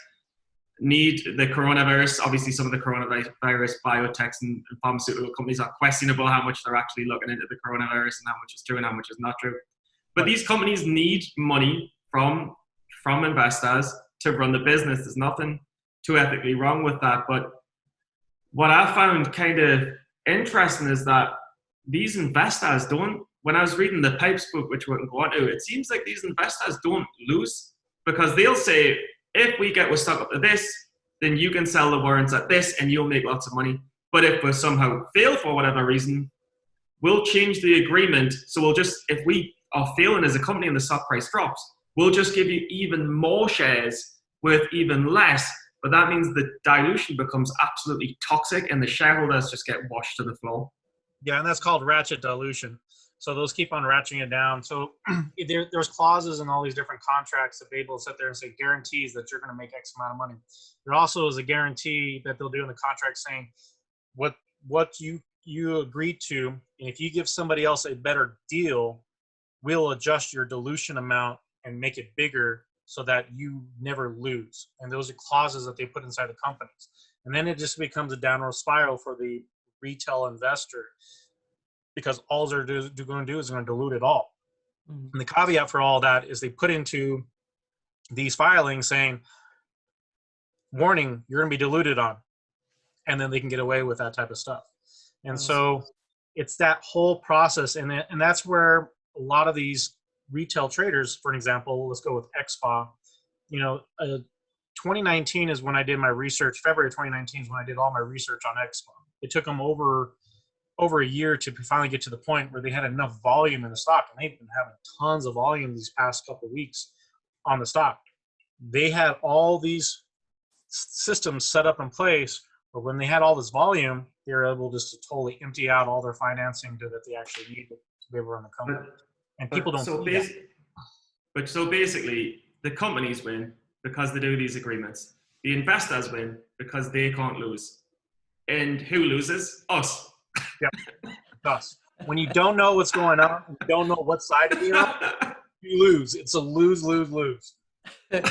need the coronavirus. Obviously, some of the coronavirus biotechs and pharmaceutical companies are questionable how much they're actually looking into the coronavirus and how much is true and how much is not true. But these companies need money from investors to run the business. There's nothing too ethically wrong with that. But what I found kind of interesting is that these investors don't, when I was reading the Pipes book, which we can go on to, it seems like these investors don't lose, because they'll say, if we're stuck up to this, then you can sell the warrants at this and you'll make lots of money. But if we somehow fail for whatever reason, we'll change the agreement. So we'll just, if we are failing as a company and the stock price drops, we'll just give you even more shares worth even less. But that means the dilution becomes absolutely toxic and the shareholders just get washed to the floor. Yeah, and that's called ratchet dilution. So those keep on ratcheting it down. So there's clauses in all these different contracts that Babel will sit there and say guarantees that you're going to make X amount of money. There also is a guarantee that they'll do in the contract saying what you agreed to, and if you give somebody else a better deal, we'll adjust your dilution amount and make it bigger so that you never lose. And those are clauses that they put inside the companies. And then it just becomes a downward spiral for the retail investor, because all they're going to do is going to dilute it all. Mm-hmm. And the caveat for all that is they put into these filings saying, warning, you're going to be diluted on. And then they can get away with that type of stuff. And so it's that whole process. And that's where a lot of these retail traders, for example, let's go with XPA, 2019 is when I did my research. February 2019 is when I did all my research on XPA. It took them over a year to finally get to the point where they had enough volume in the stock, and they've been having tons of volume these past couple of weeks on the stock. They had all these systems set up in place, but when they had all this volume, they were able just to totally empty out all their financing that they actually needed to be able to run the company. And people don't see that. But so basically, the companies win because they do these agreements. The investors win because they can't lose. And who loses? Us. Yep. Us. When you don't know what's going on, you don't know what side of you're on, you lose. It's a lose, lose, lose. Do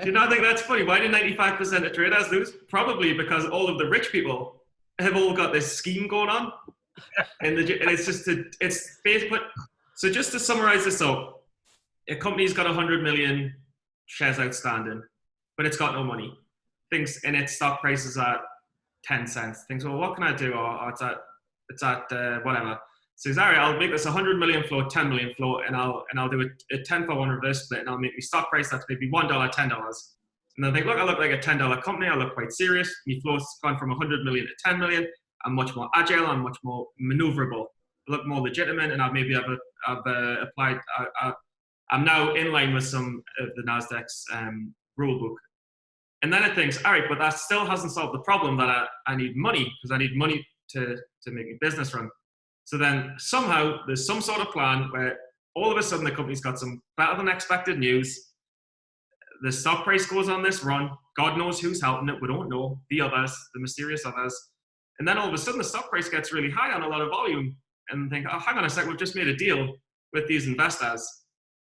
you not think that's funny? Why do 95% of traders lose? Probably because all of the rich people have all got this scheme going on. And it's just, it's Facebook. So just to summarize this up, a company's got 100 million shares outstanding, but it's got no money. And its stock price is at 10 cents. Thinks, well, what can I do? Or it's at whatever. So he's, all right, I'll make this 100 million float, 10 million float, and I'll do a 10-for-1 reverse split, and I'll make my stock price that's maybe $1, $10. And I think, look, I look like a $10 company. I look quite serious. My float's gone from 100 million to 10 million. I'm much more agile. I'm much more maneuverable. I look more legitimate, and I'm now in line with some of the Nasdaq's rule book. And then it thinks, all right, but that still hasn't solved the problem that I need money, because I need money to make my business run. So then somehow there's some sort of plan where all of a sudden the company's got some better than expected news. The stock price goes on this run. God knows who's helping it. We don't know. The others, the mysterious others. And then all of a sudden the stock price gets really high on a lot of volume, and think, oh, hang on a sec, we've just made a deal with these investors,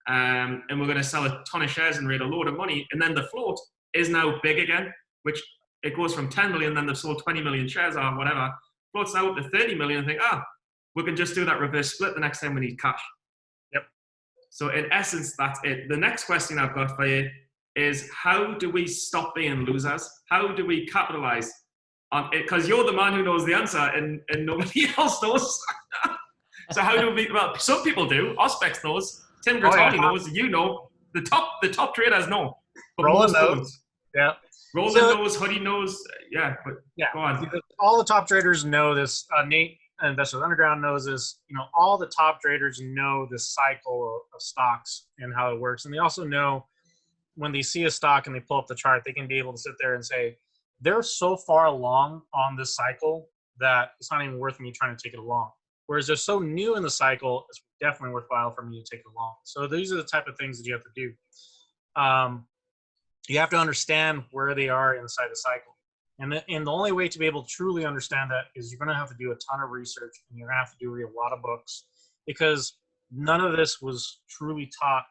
and we're going to sell a ton of shares and raise a load of money. And then the float is now big again, which it goes from 10 million, then they've sold 20 million shares or whatever. Floats now up to 30 million, and think, we can just do that reverse split the next time we need cash. Yep. So in essence, that's it. The next question I've got for you is, how do we stop being losers? How do we capitalize on it? Because you're the man who knows the answer, and nobody else knows. So how do we, well, some people do. Auspex knows. Tim Grattani knows. You know. The top traders know. But Roland knows. Yeah. Roland knows. Hoodie knows. Yeah. But yeah. Go on. All the top traders know this. Nate, Investors Underground, knows this. All the top traders know this cycle of stocks and how it works. And they also know when they see a stock and they pull up the chart, they can be able to sit there and say, they're so far along on this cycle that it's not even worth me trying to take it along. Whereas they're so new in the cycle, it's definitely worthwhile for me to take it along. So these are the type of things that you have to do. You have to understand where they are inside the cycle. And the only way to be able to truly understand that is you're going to have to do a ton of research, and you're going to have to read a lot of books, because none of this was truly taught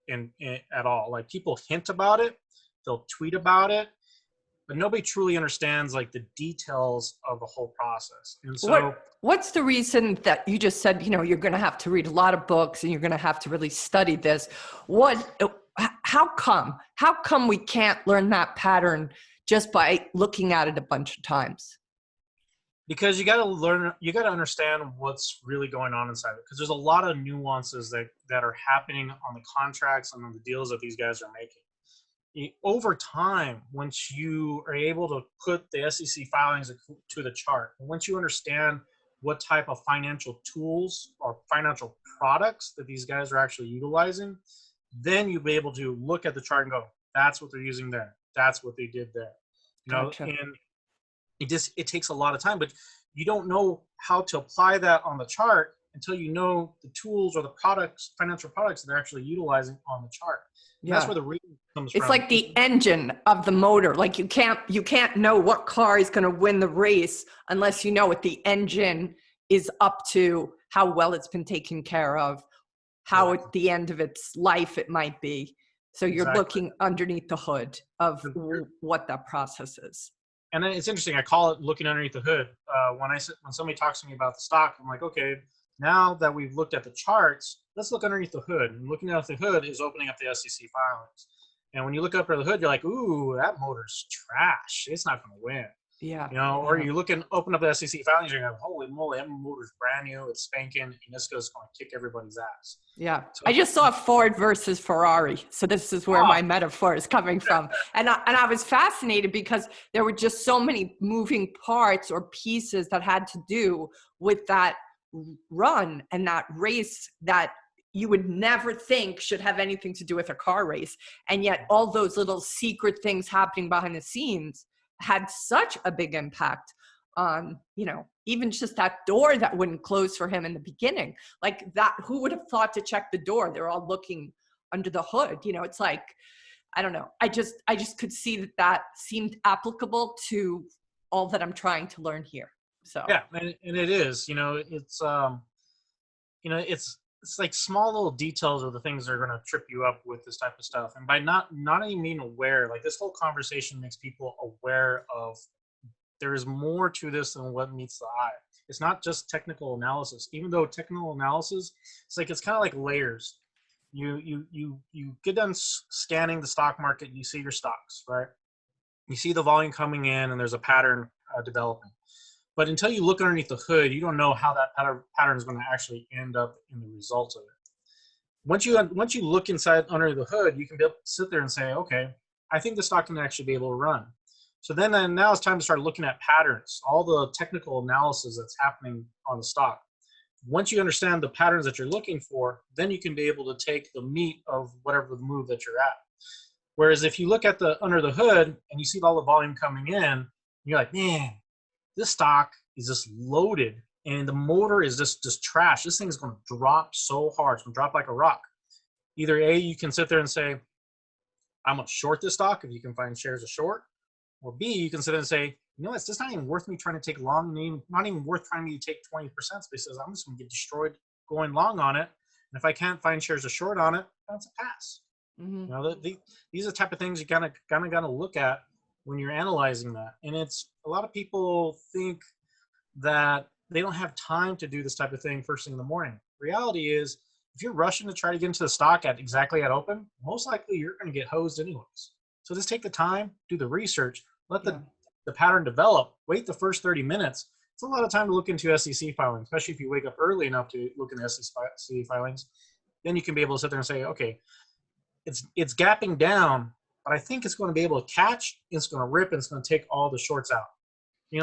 at all. Like, people hint about it, they'll tweet about it, but nobody truly understands like the details of the whole process. And so what's the reason that you just said, you're going to have to read a lot of books and you're going to have to really study this? How come we can't learn that pattern just by looking at it a bunch of times? Because you got to understand what's really going on inside it. Because there's a lot of nuances that are happening on the contracts and on the deals that these guys are making. Over time, once you are able to put the SEC filings to the chart, and once you understand what type of financial tools or financial products that these guys are actually utilizing, then you'll be able to look at the chart and go, that's what they're using there. That's what they did there. Gotcha. And it takes a lot of time, but you don't know how to apply that on the chart until you know the tools or the products, financial products that they're actually utilizing on the chart. Yeah. That's where the reading comes from. It's like the engine of the motor. Like you can't know what car is going to win the race unless you know what the engine is up to, how well it's been taken care of, how at the end of its life it might be. So you're looking underneath the hood of what that process is. And then it's interesting. I call it looking underneath the hood. When somebody talks to me about the stock, I'm like, okay, now that we've looked at the charts, let's look underneath the hood. And looking underneath the hood is opening up the SEC filings. And when you look up under the hood, you're like, ooh, that motor's trash. It's not going to win. Yeah. Or you open up the SEC filings, you're going, holy moly, that motor's brand new. It's spanking. And this goes going to kick everybody's ass. Yeah. So, I just saw Ford versus Ferrari. So this is where my metaphor is coming from. And I was fascinated because there were just so many moving parts or pieces that had to do with that run and that race that you would never think should have anything to do with a car race. And yet all those little secret things happening behind the scenes had such a big impact on, even just that door that wouldn't close for him in the beginning. Like that, who would have thought to check the door? They're all looking under the hood. It's like, I don't know. I just could see that seemed applicable to all that I'm trying to learn here. So yeah, and it is, it's like small little details of the things that are going to trip you up with this type of stuff. And by not even being aware, like this whole conversation makes people aware of there is more to this than what meets the eye. It's not just technical analysis, even though technical analysis, it's kind of like layers. You get done scanning the stock market, you see your stocks, right? You see the volume coming in and there's a pattern developing. But until you look underneath the hood, you don't know how that pattern is going to actually end up in the results of it. Once you look inside under the hood, you can be able to sit there and say, okay, I think the stock can actually be able to run. So then now it's time to start looking at patterns, all the technical analysis that's happening on the stock. Once you understand the patterns that you're looking for, then you can be able to take the meat of whatever the move that you're at. Whereas if you look at under the hood and you see all the volume coming in, you're like, man, this stock is just loaded and the motor is just trash. This thing is going to drop so hard. It's going to drop like a rock. Either A, you can sit there and say, I'm going to short this stock if you can find shares of short. Or B, you can sit there and say, it's just not even worth me trying to take long, not even worth trying to take 20% because I'm just going to get destroyed going long on it. And if I can't find shares of short on it, that's a pass. Mm-hmm. These are the type of things you kind of got to look at when you're analyzing that. And a lot of people think that they don't have time to do this type of thing first thing in the morning. Reality is, if you're rushing to try to get into the stock exactly at open, most likely you're going to get hosed anyways. So just take the time, do the research, let the pattern develop, wait the first 30 minutes. It's a lot of time to look into SEC filings, especially if you wake up early enough to look in the SEC filings. Then you can be able to sit there and say, okay, it's gapping down, but I think it's going to be able to catch, it's going to rip, and it's going to take all the shorts out.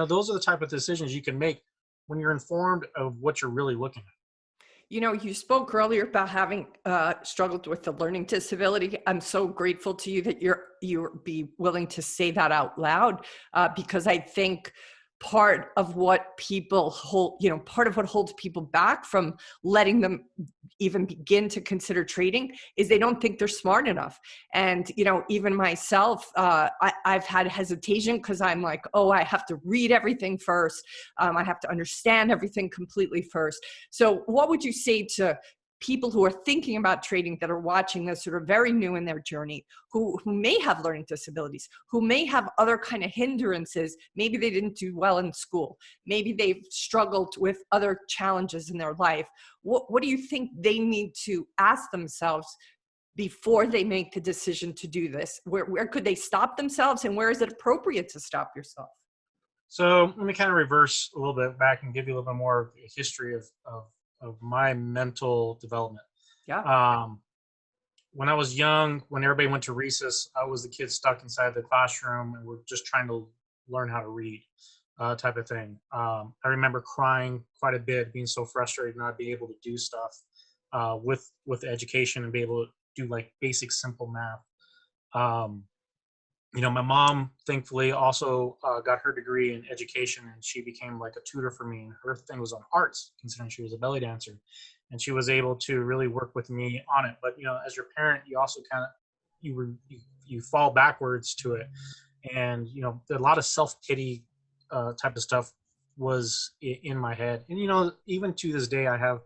Those are the type of decisions you can make when you're informed of what you're really looking at. You spoke earlier about having struggled with the learning disability. I'm so grateful to you that you're be willing to say that out loud because I think part of what people hold, part of what holds people back from letting them even begin to consider trading is they don't think they're smart enough. And, even myself, I've had hesitation because I'm like, oh, I have to read everything first. I have to understand everything completely first. So what would you say to people who are thinking about trading, that are watching this, that are very new in their journey, who may have learning disabilities, who may have other kind of hindrances? Maybe they didn't do well in school. Maybe they've struggled with other challenges in their life. What do you think they need to ask themselves before they make the decision to do this? Where could they stop themselves, and where is it appropriate to stop yourself? So let me kind of reverse a little bit back and give you a little bit more of a history of my mental development. Yeah. When I was young, when everybody went to recess, I was the kid stuck inside the classroom and we're just trying to learn how to read, type of thing. I remember crying quite a bit, being so frustrated not being able to do stuff with education and be able to do like basic simple math. My mom thankfully also got her degree in education, and she became like a tutor for me. And her thing was on arts, considering she was a belly dancer, and she was able to really work with me on it. But as your parent, you also kind of you fall backwards to it, and a lot of self-pity type of stuff was in my head. And even to this day, I have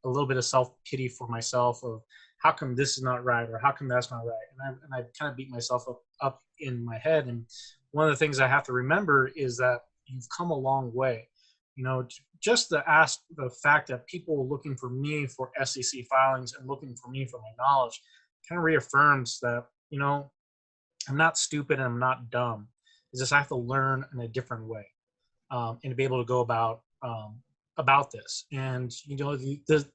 a little bit of self-pity for myself of how come this is not right, or how come that's not right, and I kind of beat myself up in my head. And one of the things I have to remember is that you've come a long way. Just the fact that people looking for me for SEC filings and looking for me for my knowledge kind of reaffirms that I'm not stupid and I'm not dumb. It's just I have to learn in a different way, and to be able to go about this. And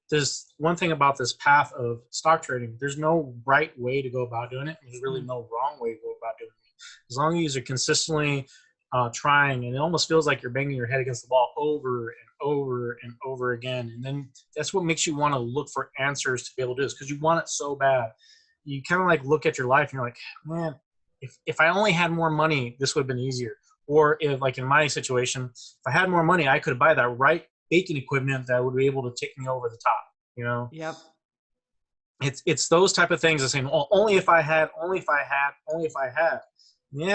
there's one thing about this path of stock trading: there's no right way to go about doing it, and there's really no wrong way to go about doing it. As long as you're consistently trying, and it almost feels like you're banging your head against the wall over and over and over again, and then that's what makes you want to look for answers to be able to do this, because you want it so bad. You kind of like look at your life and you're like, man, if I only had more money, this would have been easier. Or if, like in my situation, if I had more money, I could buy that right baking equipment that would be able to take me over the top. Yep. It's those type of things that saying, well, only if I had. And the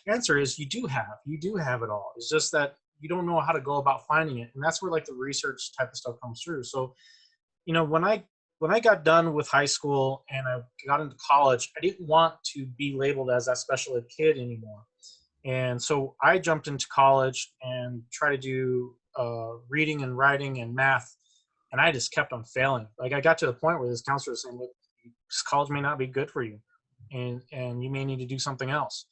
answer is you do have it all. It's just that you don't know how to go about finding it. And that's where like the research type of stuff comes through. So, when I got done with high school and I got into college, I didn't want to be labeled as that special ed kid anymore. And so I jumped into college and tried to do reading and writing and math, and I just kept on failing. Like I got to the point where this counselor was saying, look, this college may not be good for you, and you may need to do something else.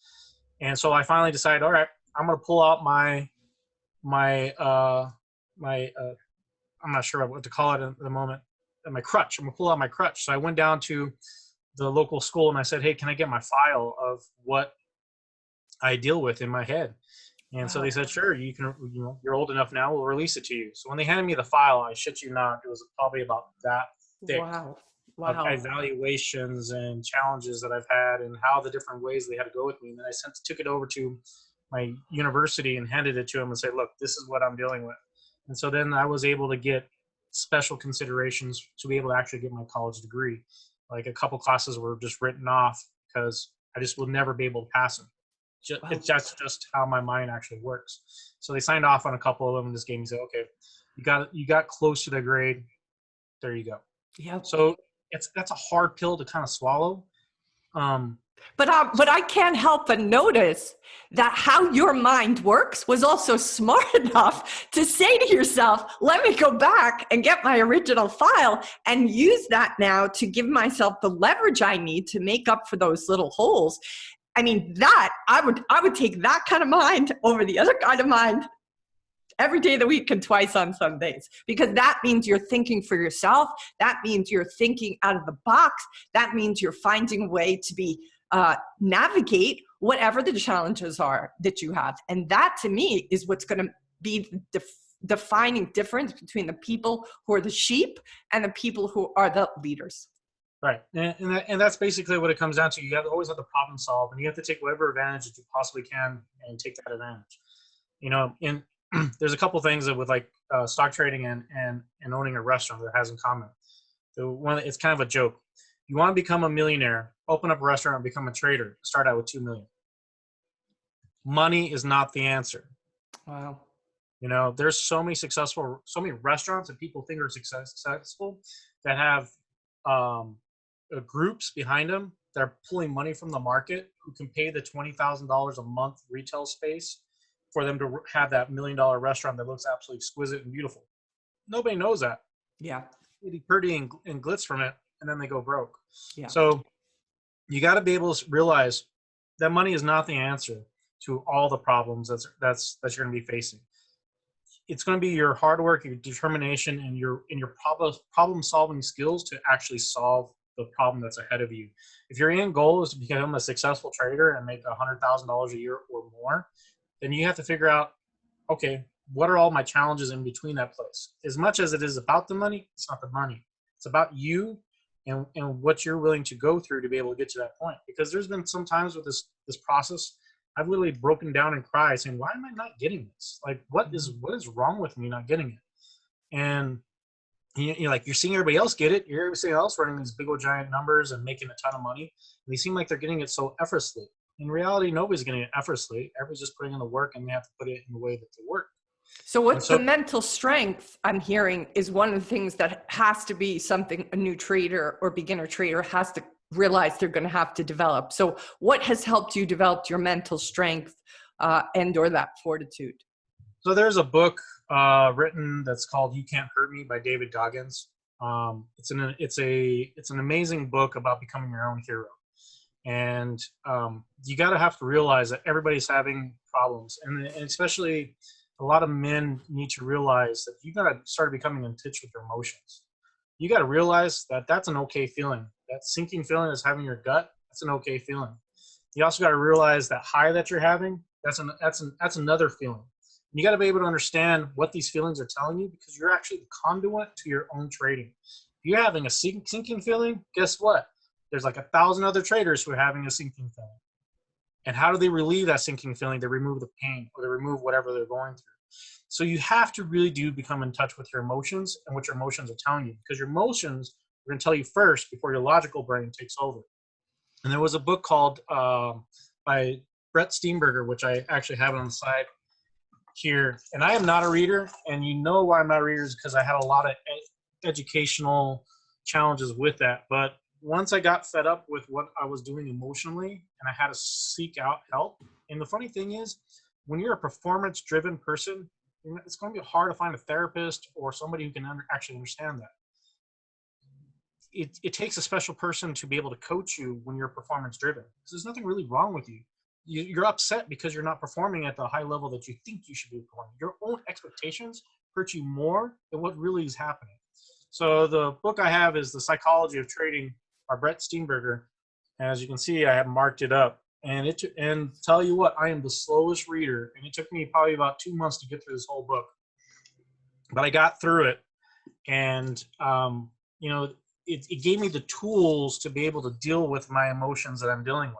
And so I finally decided, all right, I'm going to pull out my I'm not sure what to call it at the moment, my crutch. I'm going to pull out my crutch. So I went down to the local school and I said, hey, can I get my file of what I deal with in my head? And so they said, sure, you can, you're old enough now, we'll release it to you. So when they handed me the file, I shit you not, it was probably about that thick Wow. of evaluations and challenges that I've had and how the different ways they had to go with me. And then I took it over to my university and handed it to them and said, look, this is what I'm dealing with. And so then I was able to get special considerations to be able to actually get my college degree. Like a couple classes were just written off because I just will never be able to pass them. It's just how my mind actually works. So they signed off on a couple of them and just gave me, said, okay, you got close to the grade. There you go. Yeah. So that's a hard pill to kind of swallow. But I can't help but notice that how your mind works was also smart enough to say to yourself, let me go back and get my original file and use that now to give myself the leverage I need to make up for those little holes. I mean, that I would take that kind of mind over the other kind of mind every day of the week and twice on Sundays, because that means you're thinking for yourself. That means you're thinking out of the box. That means you're finding a way to be navigate whatever the challenges are that you have. And that to me is what's going to be the defining difference between the people who are the sheep and the people who are the leaders. Right. And that's basically what it comes down to. You always have to problem solve, and you have to take whatever advantage that you possibly can and take that advantage. You know, in there's a couple things that with like stock trading and owning a restaurant that has in common. It's kind of a joke. You want to become a millionaire, open up a restaurant and become a trader. Start out with 2 million. Money is not the answer. Wow. You know, there's so many restaurants that people think are successful that have groups behind them that are pulling money from the market who can pay the $20,000 a month retail space for them to have that $1 million restaurant that looks absolutely exquisite and beautiful. Nobody knows that. Yeah. Pretty and glitz from it, and then they go broke. Yeah. So you got to be able to realize that money is not the answer to all the problems that you're going to be facing. It's going to be your hard work, your determination, and your problem solving skills to actually solve the problem that's ahead of you. If your end goal is to become a successful trader and make $100,000 a year or more, then you have to figure out, okay, what are all my challenges in between that place? As much as it is about the money, it's not the money. It's about you and what you're willing to go through to be able to get to that point. Because there's been some times with this process, I've literally broken down and cried saying, why am I not getting this? Like, what is wrong with me not getting it? And you're like, you're seeing everybody else get it. You're seeing else running these big old giant numbers and making a ton of money. And they seem like they're getting it so effortlessly. In reality, nobody's getting it effortlessly. Everybody's just putting in the work, and they have to put it in the way that they work. So the mental strength I'm hearing is one of the things that has to be something a new trader or beginner trader has to realize they're going to have to develop. So what has helped you develop your mental strength and or that fortitude? So there's a book written that's called You Can't Hurt Me by David Goggins. It's an amazing book about becoming your own hero. And you got to have to realize that everybody's having problems. And especially a lot of men need to realize that you got to start becoming in touch with your emotions. You got to realize that that's an okay feeling. That sinking feeling is having your gut. That's an okay feeling. You also got to realize that high that you're having, that's another feeling. And you got to be able to understand what these feelings are telling you, because you're actually the conduit to your own trading. If you're having a sinking feeling, guess what? There's like 1,000 other traders who are having a sinking feeling. And how do they relieve that sinking feeling? They remove the pain, or they remove whatever they're going through. So you have to really become in touch with your emotions and what your emotions are telling you, because your emotions are going to tell you first before your logical brain takes over. And there was a book called by Brett Steenberger, which I actually have it on the side here. And I am not a reader, and you know why I'm not a reader is because I had a lot of educational challenges with that. But once I got fed up with what I was doing emotionally, and I had to seek out help. And the funny thing is, when you're a performance-driven person, it's going to be hard to find a therapist or somebody who can actually understand that. It takes a special person to be able to coach you when you're performance-driven. There's nothing really wrong with you. You're upset because you're not performing at the high level that you think you should be performing. Your own expectations hurt you more than what really is happening. So the book I have is The Psychology of Trading by Brett Steenberger. And as you can see, I have marked it up. And tell you what, I am the slowest reader, and it took me probably about 2 months to get through this whole book. But I got through it, and it gave me the tools to be able to deal with my emotions that I'm dealing with.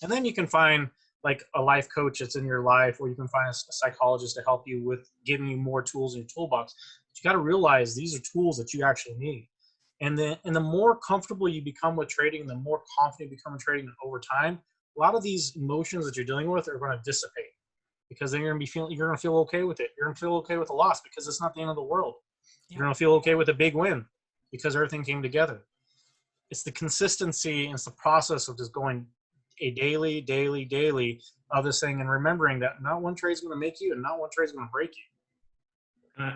And then you can find like a life coach that's in your life, or you can find a psychologist to help you with giving you more tools in your toolbox. But you got to realize these are tools that you actually need. And the more comfortable you become with trading, the more confident you become in trading over time, a lot of these emotions that you're dealing with are going to dissipate, because then you're going to feel okay with it. You're going to feel okay with a loss because it's not the end of the world. You're going to feel okay with a big win because everything came together. It's the consistency and it's the process of just going a daily of this thing, and remembering that not one trade is going to make you and not one trade is going to break you.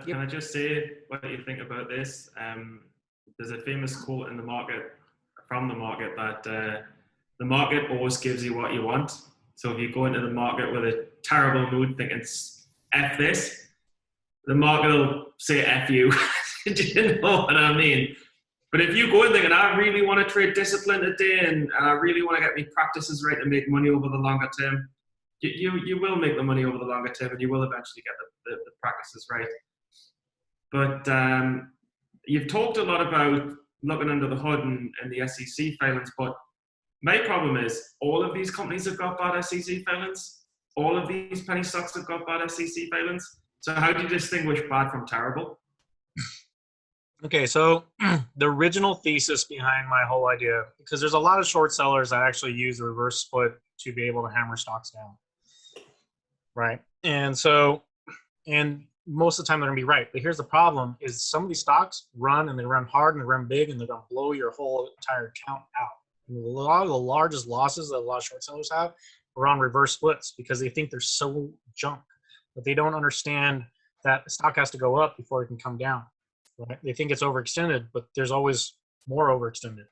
Can I just say what you think about this? There's a famous quote in the market, that the market always gives you what you want. So if you go into the market with a terrible mood thinking, F this, the market will say F you. Do you know what I mean? But if you go in thinking, I really want to trade discipline today, and I really want to get my practices right to make money over the longer term, you will make the money over the longer term, and you will eventually get the practices right. But you've talked a lot about looking under the hood and the SEC filings, but my problem is all of these companies have got bad SEC filings. all of these penny stocks have got bad SEC filings. So how do you distinguish bad from terrible? Okay, so the original thesis behind my whole idea, because there's a lot of short sellers that actually use the reverse split to be able to hammer stocks down, right? And so, and most of the time they're gonna be right. But here's the problem: is some of these stocks run and they run hard and they run big and they're gonna blow your whole entire account out. And a lot of the largest losses that a lot of short sellers have are on reverse splits because they think they're so junk, but they don't understand that the stock has to go up before it can come down. Right? They think it's overextended, but there's always more overextended,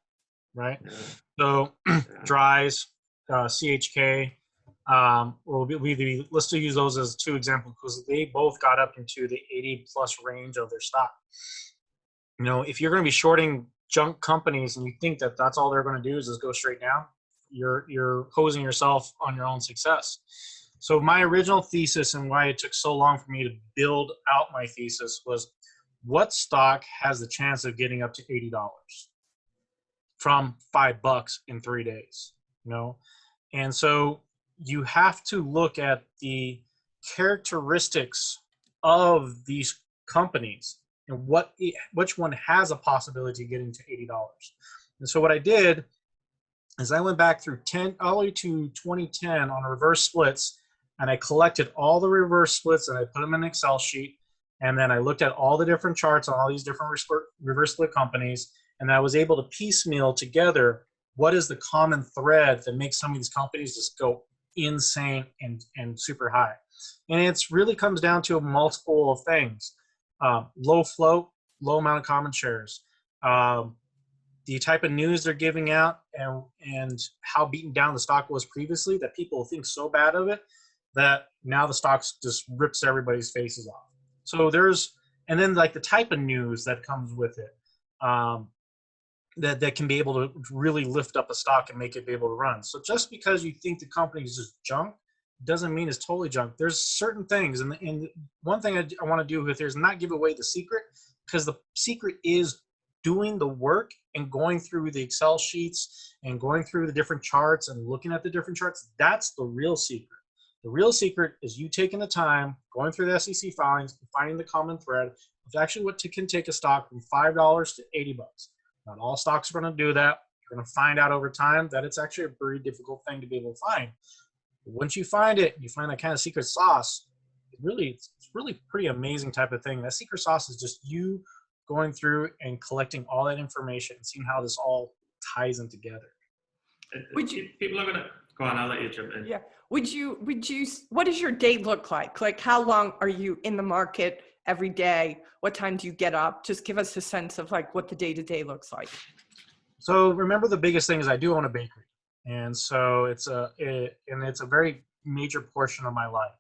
right? Yeah. So dries, CHK, let's use those as two examples because they both got up into the 80 plus range of their stock. You know, if you're going to be shorting junk companies and you think that that's all they're going to do is just go straight down, you're hosing yourself on your own success. So my original thesis and why it took so long for me to build out my thesis was, what stock has the chance of getting up to $80 from $5 in 3 days, you know? And so you have to look at the characteristics of these companies and which one has a possibility of getting to $80. And so what I did is I went back through all the way to 2010 on reverse splits, and I collected all the reverse splits and I put them in an Excel sheet. And then I looked at all the different charts on all these different reverse split companies, and I was able to piecemeal together what is the common thread that makes some of these companies just go insane and super high. And it's really comes down to a multiple of things. Low float, low amount of common shares, the type of news they're giving out, and how beaten down the stock was previously that people think so bad of it that now the stock just rips everybody's faces off. So and then like the type of news that comes with it, that can be able to really lift up a stock and make it be able to run. So just because you think the company is just junk doesn't mean it's totally junk. There's certain things, and one thing I want to do with here is not give away the secret, because the secret is doing the work and going through the Excel sheets and going through the different charts and looking at the different charts. That's the real secret. The real secret is you taking the time, going through the SEC filings, and finding the common thread of actually what can take a stock from $5 to $80. Not all stocks are going to do that. You're going to find out over time that it's actually a very difficult thing to be able to find. But once you find it, you find that kind of secret sauce. It's really pretty amazing type of thing. That secret sauce is just you going through and collecting all that information and seeing how this all ties in together. People are going to go on. I'll let you jump in. Yeah. What does your day look like? Like, how long are you in the market every day? What time do you get up? Just give us a sense of like what the day-to-day looks like. So remember, the biggest thing is I do own a bakery. And so it's a very major portion of my life.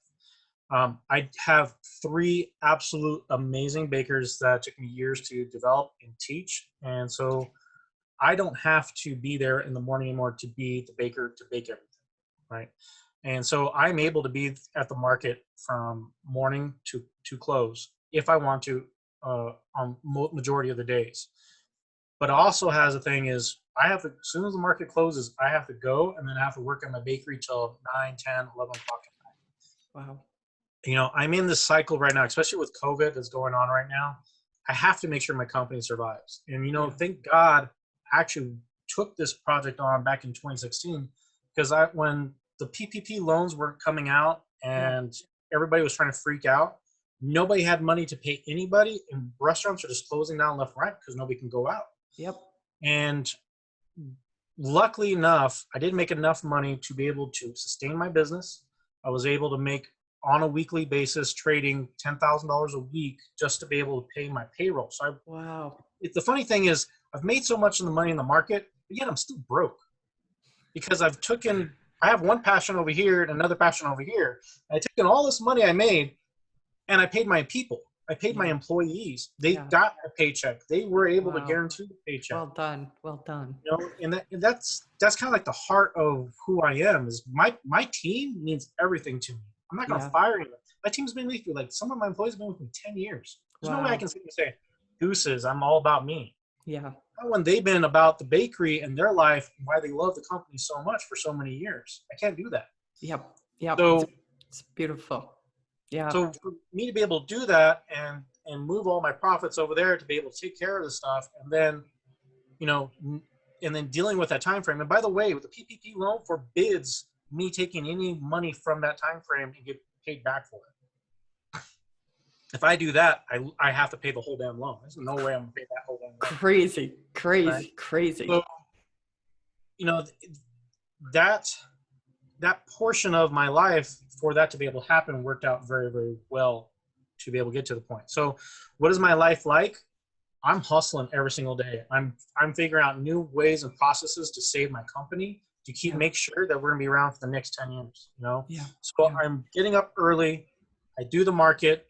I have 3 absolute amazing bakers that took me years to develop and teach. And so I don't have to be there in the morning anymore to be the baker to bake everything, right? And so I'm able to be at the market from morning to close if I want to on majority of the days. But also has a thing is I have to, as soon as the market closes, I have to go, and then I have to work at my bakery till 9, 10, 11 o'clock at night. Wow. You know, I'm in this cycle right now, especially with COVID that's going on right now. I have to make sure my company survives. And, you know, thank God I actually took this project on back in 2016, because when the PPP loans weren't coming out and everybody was trying to freak out, nobody had money to pay anybody, and restaurants are just closing down left and right because nobody can go out. Yep. And luckily enough, I did make enough money to be able to sustain my business. I was able to make, on a weekly basis, trading $10,000 a week just to be able to pay my payroll. So the funny thing is, I've made so much of the money in the market, but yet I'm still broke, because I have one passion over here and another passion over here. I've taken all this money I made and I paid my people. I paid my employees. They got a paycheck. They were able to guarantee the paycheck. Well done. Well done. You know, and that's kind of like the heart of who I am. Is my team means everything to me. I'm not going to fire anyone. My team's been with me, like some of my employees have been with me 10 years. There's no way I can sit and say, deuces, I'm all about me. Yeah. When they've been about the bakery and their life and why they love the company so much for so many years. I can't do that. Yep. Yep. So It's beautiful. Yeah. So for me to be able to do that and move all my profits over there to be able to take care of the stuff, and then, you know, and then dealing with that time frame. And by the way, with the PPP loan forbids me taking any money from that time frame and get paid back for it. If I do that, I have to pay the whole damn loan. There's no way I'm gonna pay that whole damn loan. Crazy, crazy, Right? crazy. So, you know, that portion of my life, for that to be able to happen, worked out very, very well to be able to get to the point. So what is my life like? I'm hustling every single day. I'm figuring out new ways and processes to save my company, to make sure that we're gonna be around for the next 10 years, you know? Yeah. So I'm getting up early, I do the market,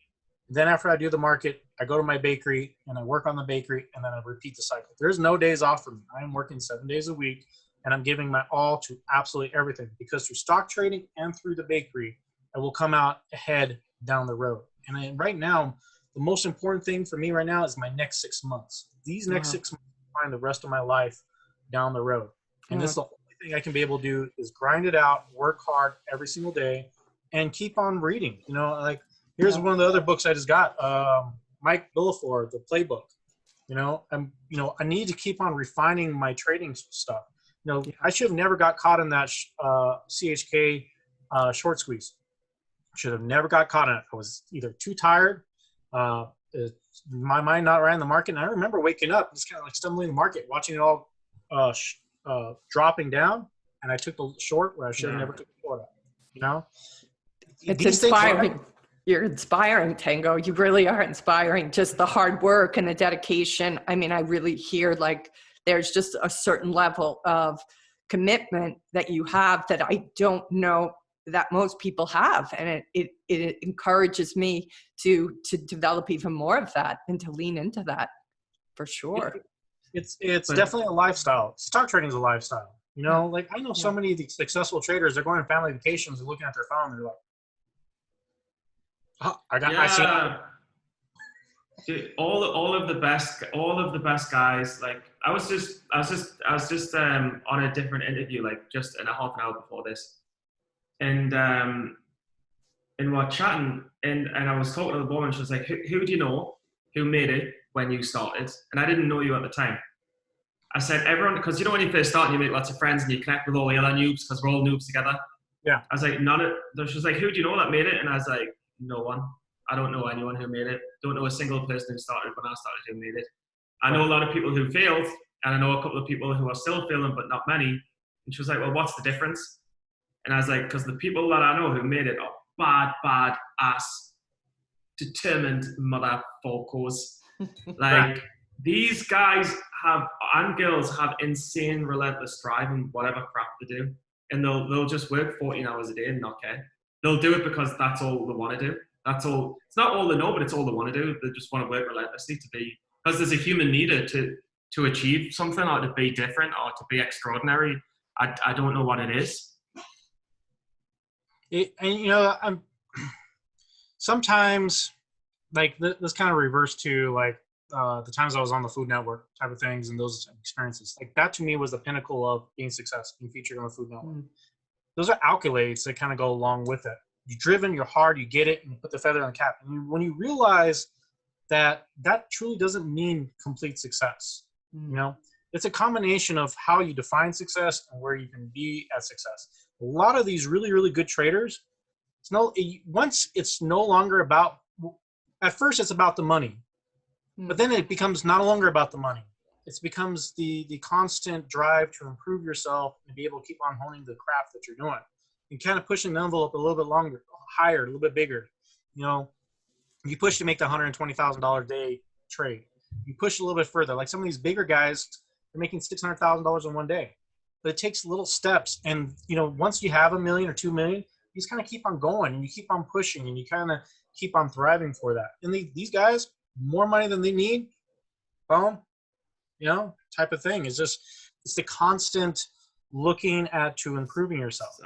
then after I do the market, I go to my bakery and I work on the bakery, and then I repeat the cycle. There's no days off for me. I am working 7 days a week, and I'm giving my all to absolutely everything, because through stock trading and through the bakery, I will come out ahead down the road. And right now, the most important thing for me right now is my next 6 months. These next 6 months define the rest of my life down the road. And this is the only thing I can be able to do, is grind it out, work hard every single day, and keep on reading. You know, like, here's one of the other books I just got, Mike Billafleur, The Playbook. You know, I need to keep on refining my trading stuff. You know, I should have never got caught in that CHK short squeeze. Should have never got caught in it. I was either too tired, my mind not right in the market. And I remember waking up, just kind of like stumbling in the market, watching it all dropping down, and I took the short where I should have never took the short out. You know, it's inspiring. You're inspiring, Tango. You really are inspiring. Just the hard work and the dedication. I mean, I really hear like there's just a certain level of commitment that you have that I don't know that most people have. And it encourages me to develop even more of that and to lean into that for sure. It's definitely a lifestyle. Stock trading is a lifestyle. You know, like I know so many of these successful traders, they're going on family vacations and looking at their phone. They're like, oh, I see. All of the best guys. Like I was just on a different interview, like just in a half an hour before this, and we're chatting, and I was talking to the woman. She was like, "Who do you know who made it when you started?" And I didn't know you at the time. I said, everyone, because you know when you first start and you make lots of friends and you connect with all the other noobs because we're all noobs together. Yeah. I was like, she was like, who do you know that made it? And I was like, no one. I don't know anyone who made it. Don't know a single person who started when I started who made it. I know a lot of people who failed, and I know a couple of people who are still failing, but not many. And she was like, well, what's the difference? And I was like, because the people that I know who made it are bad ass, determined motherfuckers. Like, these guys and girls have insane, relentless drive in whatever crap they do. And they'll just work 14 hours a day and not care. They'll do it because that's all they want to do. That's all. It's not all they know, but it's all they want to do. They just want to work relentlessly because there's a human need to achieve something, or to be different, or to be extraordinary. I don't know what it is. And you know, I'm sometimes like this kind of reverse to like the times I was on the Food Network type of things, and those experiences. Like that to me was the pinnacle of being successful, being featured on the Food Network. Those are accolades that kind of go along with it. You're driven, you're hard, you get it, and you put the feather in the cap. And when you realize that truly doesn't mean complete success, you know, it's a combination of how you define success and where you can be at success. A lot of these really, really good traders, once it's no longer about, at first it's about the money, but then it becomes no longer about the money. It becomes the constant drive to improve yourself and be able to keep on honing the craft that you're doing. And kind of pushing the envelope a little bit longer, higher, a little bit bigger. You know, you push to make the $120,000 a day trade. You push a little bit further. Like some of these bigger guys, they're making $600,000 in one day. But it takes little steps. And, you know, once you have $1 million or $2 million, you just kind of keep on going and you keep on pushing and you kind of keep on thriving for that. And these guys, more money than they need, boom, you know, type of thing. It's the constant looking to improving yourself.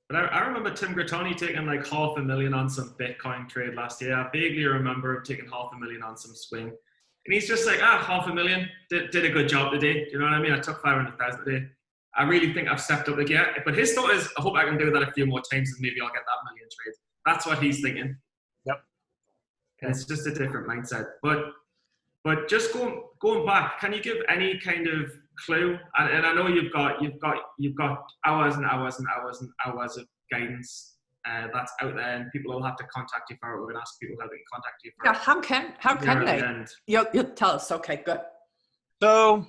But I remember Tim Grattoni taking like $500,000 on some Bitcoin trade last year. I vaguely remember him taking $500,000 on some swing. And he's just like, $500,000, did a good job today. Do you know what I mean? I took 500,000 today. I really think I've stepped up the gear. But his thought is, I hope I can do that a few more times and maybe I'll get that million trades. That's what he's thinking. Yep. And it's just a different mindset. But just going back, can you give any kind of clue? And I know you've got hours and hours and hours and hours of guidance that's out there, and people will have to contact you for it. We're going to ask people how they can contact you for Yeah, it. how can they? You'll tell us. Okay, good. So,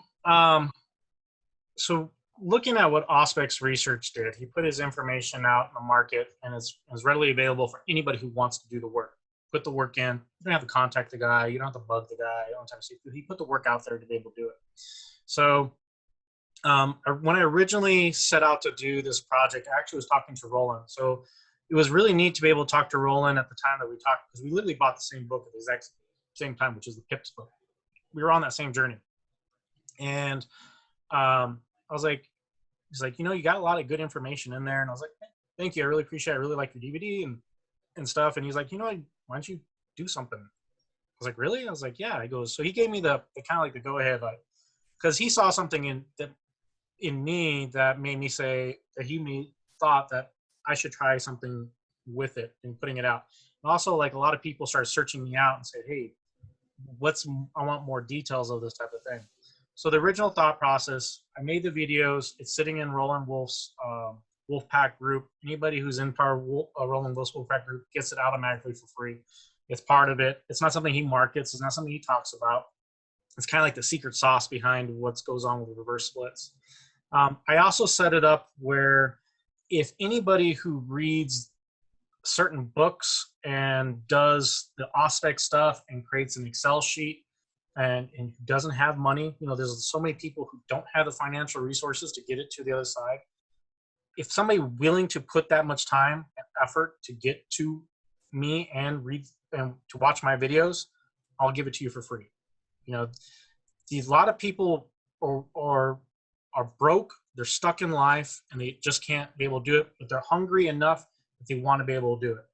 so looking at what Auspex Research did, he put his information out in the market, and it's readily available for anybody who wants to do the work. Put the work in. You don't have to contact the guy. You don't have to bug the guy. You don't have to see. He put the work out there to be able to do it. So when I originally set out to do this project, I actually was talking to Roland. So it was really neat to be able to talk to Roland at the time that we talked, because we literally bought the same book at the exact same time, which is the Pips book. We were on that same journey. And I was like, he's like, you got a lot of good information in there. And I was like, thank you. I really appreciate it. I really like your DVD and stuff. And he's like, why don't you do something? I was like, really? I was like, yeah. He goes, so he gave me the kind of like the go ahead, like, because he saw something in me that made me say that he thought that I should try something with it and putting it out. And also, like, a lot of people started searching me out and said, hey, I want more details of this type of thing. So the original thought process, I made the videos. It's sitting in Roland Wolf's Wolfpack group. Anybody who's in Roland Wolf's Wolfpack group gets it automatically for free. It's part of it. It's not something he markets. It's not something he talks about. It's kind of like the secret sauce behind what goes on with reverse splits. I also set it up where if anybody who reads certain books and does the Auspex stuff and creates an Excel sheet and doesn't have money, there's so many people who don't have the financial resources to get it to the other side. If somebody willing to put that much time and effort to get to me and read and to watch my videos, I'll give it to you for free. A lot of people are broke, they're stuck in life, and they just can't be able to do it, but they're hungry enough that they want to be able to do it.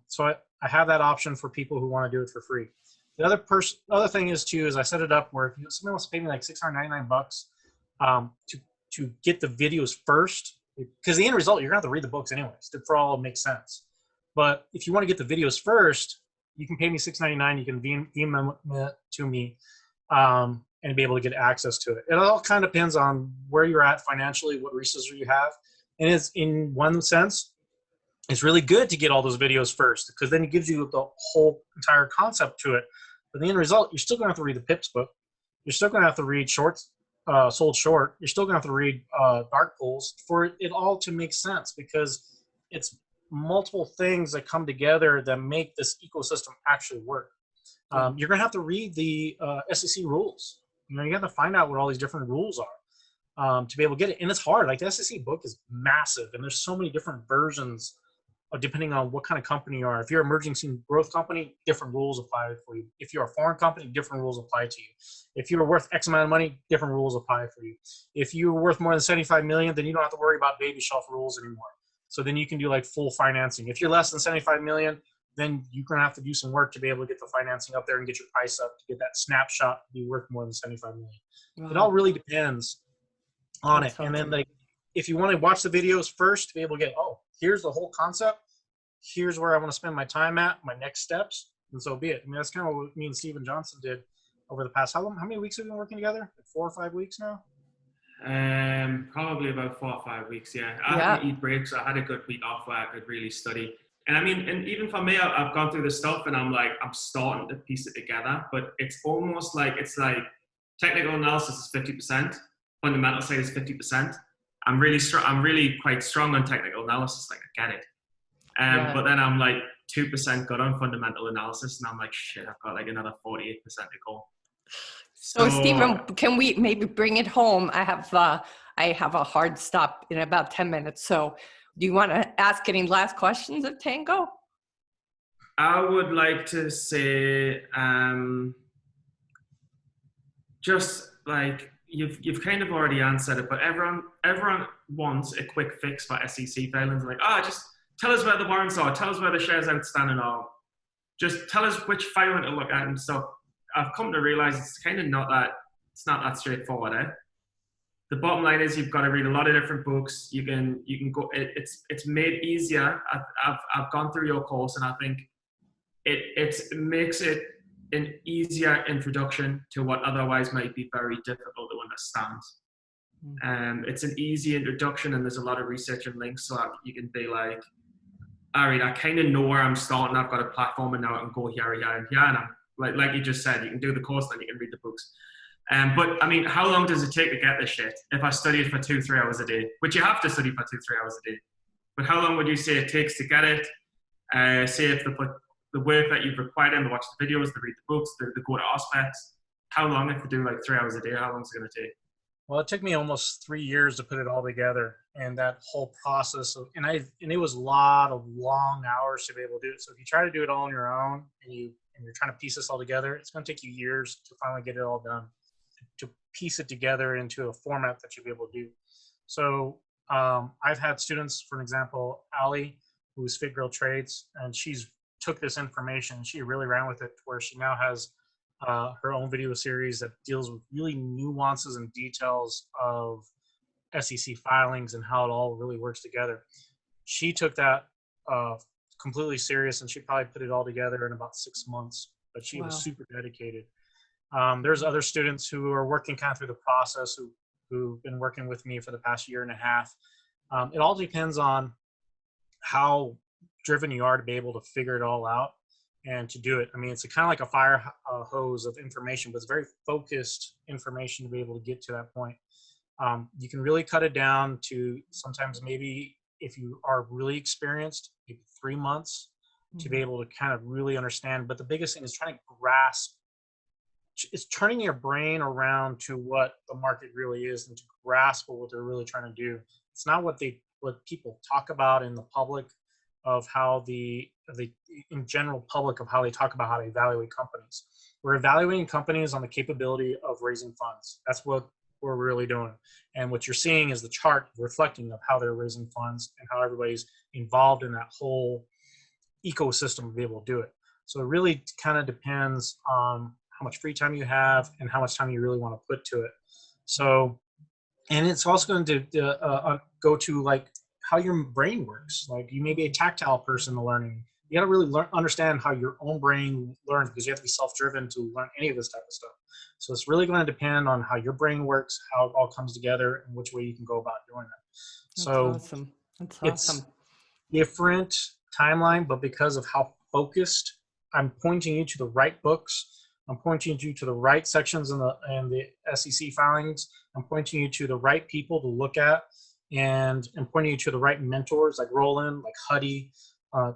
So I have that option for people who want to do it for free. The other thing is I set it up where if somebody wants to pay me like $699 to get the videos first, because the end result, you're going to have to read the books anyways, for all it makes sense. But if you want to get the videos first, you can pay me $699. You can email it to me and be able to get access to it. It all kind of depends on where you're at financially, what resources you have. And it's, in one sense, it's really good to get all those videos first, because then it gives you the whole entire concept to it. But the end result, you're still going to have to read the Pips book. You're still going to have to read Shorts, Sold Short. You're still going to have to read Dark Pools for it all to make sense, because it's multiple things that come together that make this ecosystem actually work. You're going to have to read the SEC rules. You have to find out what all these different rules are to be able to get it. And it's hard. Like, the SEC book is massive, and there's so many different versions depending on what kind of company you are. If you're an emerging growth company, different rules apply for you. If you're a foreign company, different rules apply to you. If you're worth X amount of money, different rules apply for you. If you're worth more than 75 million, then you don't have to worry about baby shelf rules anymore. So then you can do like full financing. If you're less than 75 million, then you're going to have to do some work to be able to get the financing up there and get your price up to get that snapshot to be worth more than 75 million. Wow. It all really depends on it. And then, like, if you want to watch the videos first to be able to get, here's the whole concept, here's where I want to spend my time at, my next steps, and so be it. I mean, that's kind of what me and Steven Johnson did over the past, how many weeks have we been working together? Like 4 or 5 weeks now? Probably about 4 or 5 weeks, yeah. I had to eat breaks. I had a good week off where I could really study. And I mean, and even for me, I've gone through this stuff and I'm starting to piece it together, but it's almost like, it's like technical analysis is 50%, fundamental side is 50%. I'm really quite strong on technical analysis, like I get it. But then I'm like 2% good on fundamental analysis, and I'm like, shit, I've got like another 48% to go. So Stephen, can we maybe bring it home? I have a hard stop in about 10 minutes. So do you want to ask any last questions of Tango? I would like to say, just like you've kind of already answered it, but everyone wants a quick fix for SEC filings. Like, just tell us where the warrants are, tell us where the shares outstanding are, just tell us which filing to look at and stuff. I've come to realize it's kind of not that straightforward, eh? the bottom line is you've got to read a lot of different books. You can go. It's made easier. I've gone through your course, and I think it makes it an easier introduction to what otherwise might be very difficult to understand. It's an easy introduction, and there's a lot of research and links, so you can be like, all right, I kind of know where I'm starting. I've got a platform, and now I can go here, here, and here. And I'm, like you just said, you can do the course, then you can read the books. But I mean, how long does it take to get this shit? If I studied for 2-3 hours a day, which you have to study for 2-3 hours a day, but how long would you say it takes to get it? Say if they put the work that you've required them to watch the videos, to read the books, to go to aspects, how long if they do like 3 hours a day, how long is it going to take? Well, it took me almost 3 years to put it all together, and that whole process of, and it was a lot of long hours to be able to do it. So if you try to do it all on your own and you're trying to piece this all together, it's going to take you years to finally get it all done, to piece it together into a format that you'll be able to do. So I've had students, for example, Ali, who's Fit Girl Trades, and she's took this information and she really ran with it to where she now has her own video series that deals with really nuances and details of SEC filings and how it all really works together. She took that completely serious, and she probably put it all together in about 6 months, but she was super dedicated. There's other students who are working kind of through the process who've been working with me for the past 1.5 years. It all depends on how driven you are to be able to figure it all out and to do it. I mean, it's kind of like a fire hose of information, but it's very focused information to be able to get to that point. You can really cut it down to sometimes maybe if you are really experienced, maybe 3 months to be able to kind of really understand. But the biggest thing is trying to grasp. It's turning your brain around to what the market really is and to grasp what they're really trying to do. It's not what people talk about in the public of how in general public of how they talk about how to evaluate companies. We're evaluating companies on the capability of raising funds. That's what we're really doing. And what you're seeing is the chart reflecting of how they're raising funds and how everybody's involved in that whole ecosystem to be able to do it. So it really kind of depends on how much free time you have and how much time you really want to put to it. So, and it's also going to go to like how your brain works. Like you may be a tactile person to learning. You got to really understand how your own brain learns, because you have to be self-driven to learn any of this type of stuff. So it's really going to depend on how your brain works, how it all comes together, and which way you can go about doing it. So That's awesome. That's awesome. It's different timeline, but because of how focused, I'm pointing you to the right books. I'm pointing you to the right sections in the SEC filings. I'm pointing you to the right people to look at, and I'm pointing you to the right mentors like Roland, like Huddy.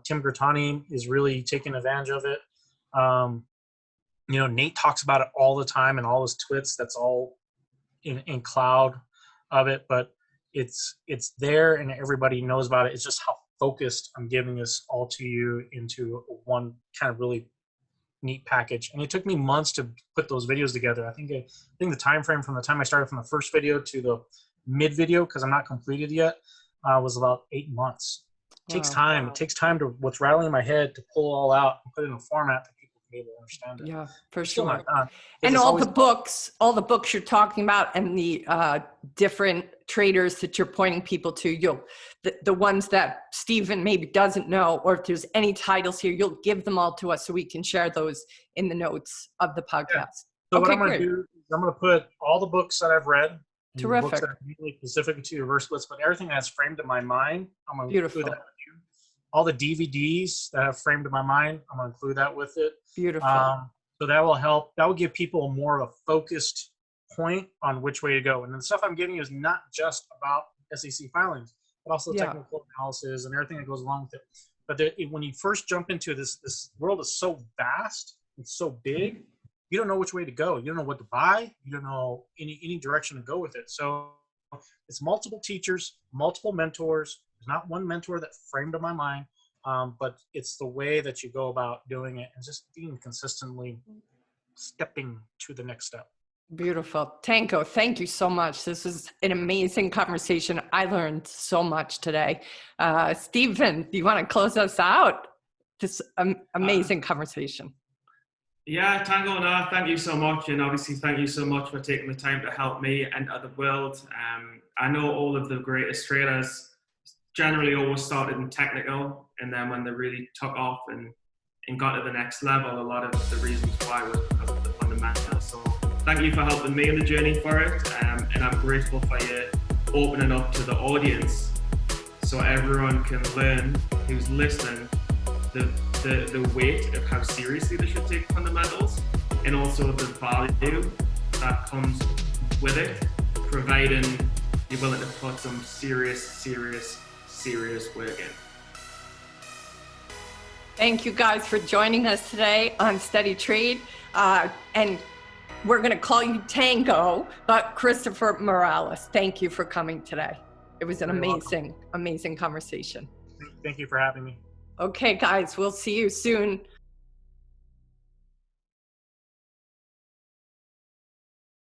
Tim Grattani is really taking advantage of it. Nate talks about it all the time and all his twits. That's all in cloud of it, but it's there and everybody knows about it. It's just how focused I'm giving this all to you into one kind of really neat package. And it took me months to put those videos together. I think the time frame from the time I started from the first video to the mid video, because I'm not completed yet, was about 8 months. It takes time. Wow. It takes time to what's rattling in my head to pull it all out and put it in a format that people can be able to understand it. Yeah, for sure. And all the books you're talking about, and the different traders that you're pointing people to, the ones that Stephen maybe doesn't know, or if there's any titles here, you'll give them all to us so we can share those in the notes of the podcast. Yeah. So what I'm going to do is I'm going to put all the books that I've read. Terrific. Books that are really specific to reverse splits, but everything that's framed in my mind, I'm going to include that with you. All the DVDs that have framed in my mind, I'm going to include that with it. Beautiful. So that will help. That will give people more of a focused point on which way to go. And the stuff I'm giving you is not just about SEC filings, but also technical analysis and everything that goes along with it. But when you first jump into this world is so vast, it's so big. You don't know which way to go. You don't know what to buy. You don't know any direction to go with it. So it's multiple teachers, multiple mentors. There's not one mentor that framed in my mind, but it's the way that you go about doing it and just being consistently stepping to the next step. Beautiful. Tango, thank you so much. This is an amazing conversation. I learned so much today. Stephen, do you want to close us out? This amazing conversation. Yeah, Tango, no, thank you so much. And obviously, thank you so much for taking the time to help me enter the world. I know all of the greatest traders generally always started in technical, and then when they really took off and got to the next level, a lot of the reasons why was because of the fundamentals. So thank you for helping me on the journey for it. And I'm grateful for you opening up to the audience so everyone can learn who's listening the weight of how seriously they should take fundamentals, and also the value that comes with it, providing you're willing to put some serious work in. Thank you guys for joining us today on SteadyTrade. And we're going to call you Tango, but Christopher Morales, thank you for coming today. It was an amazing conversation. Thank you for having me. Okay, guys, we'll see you soon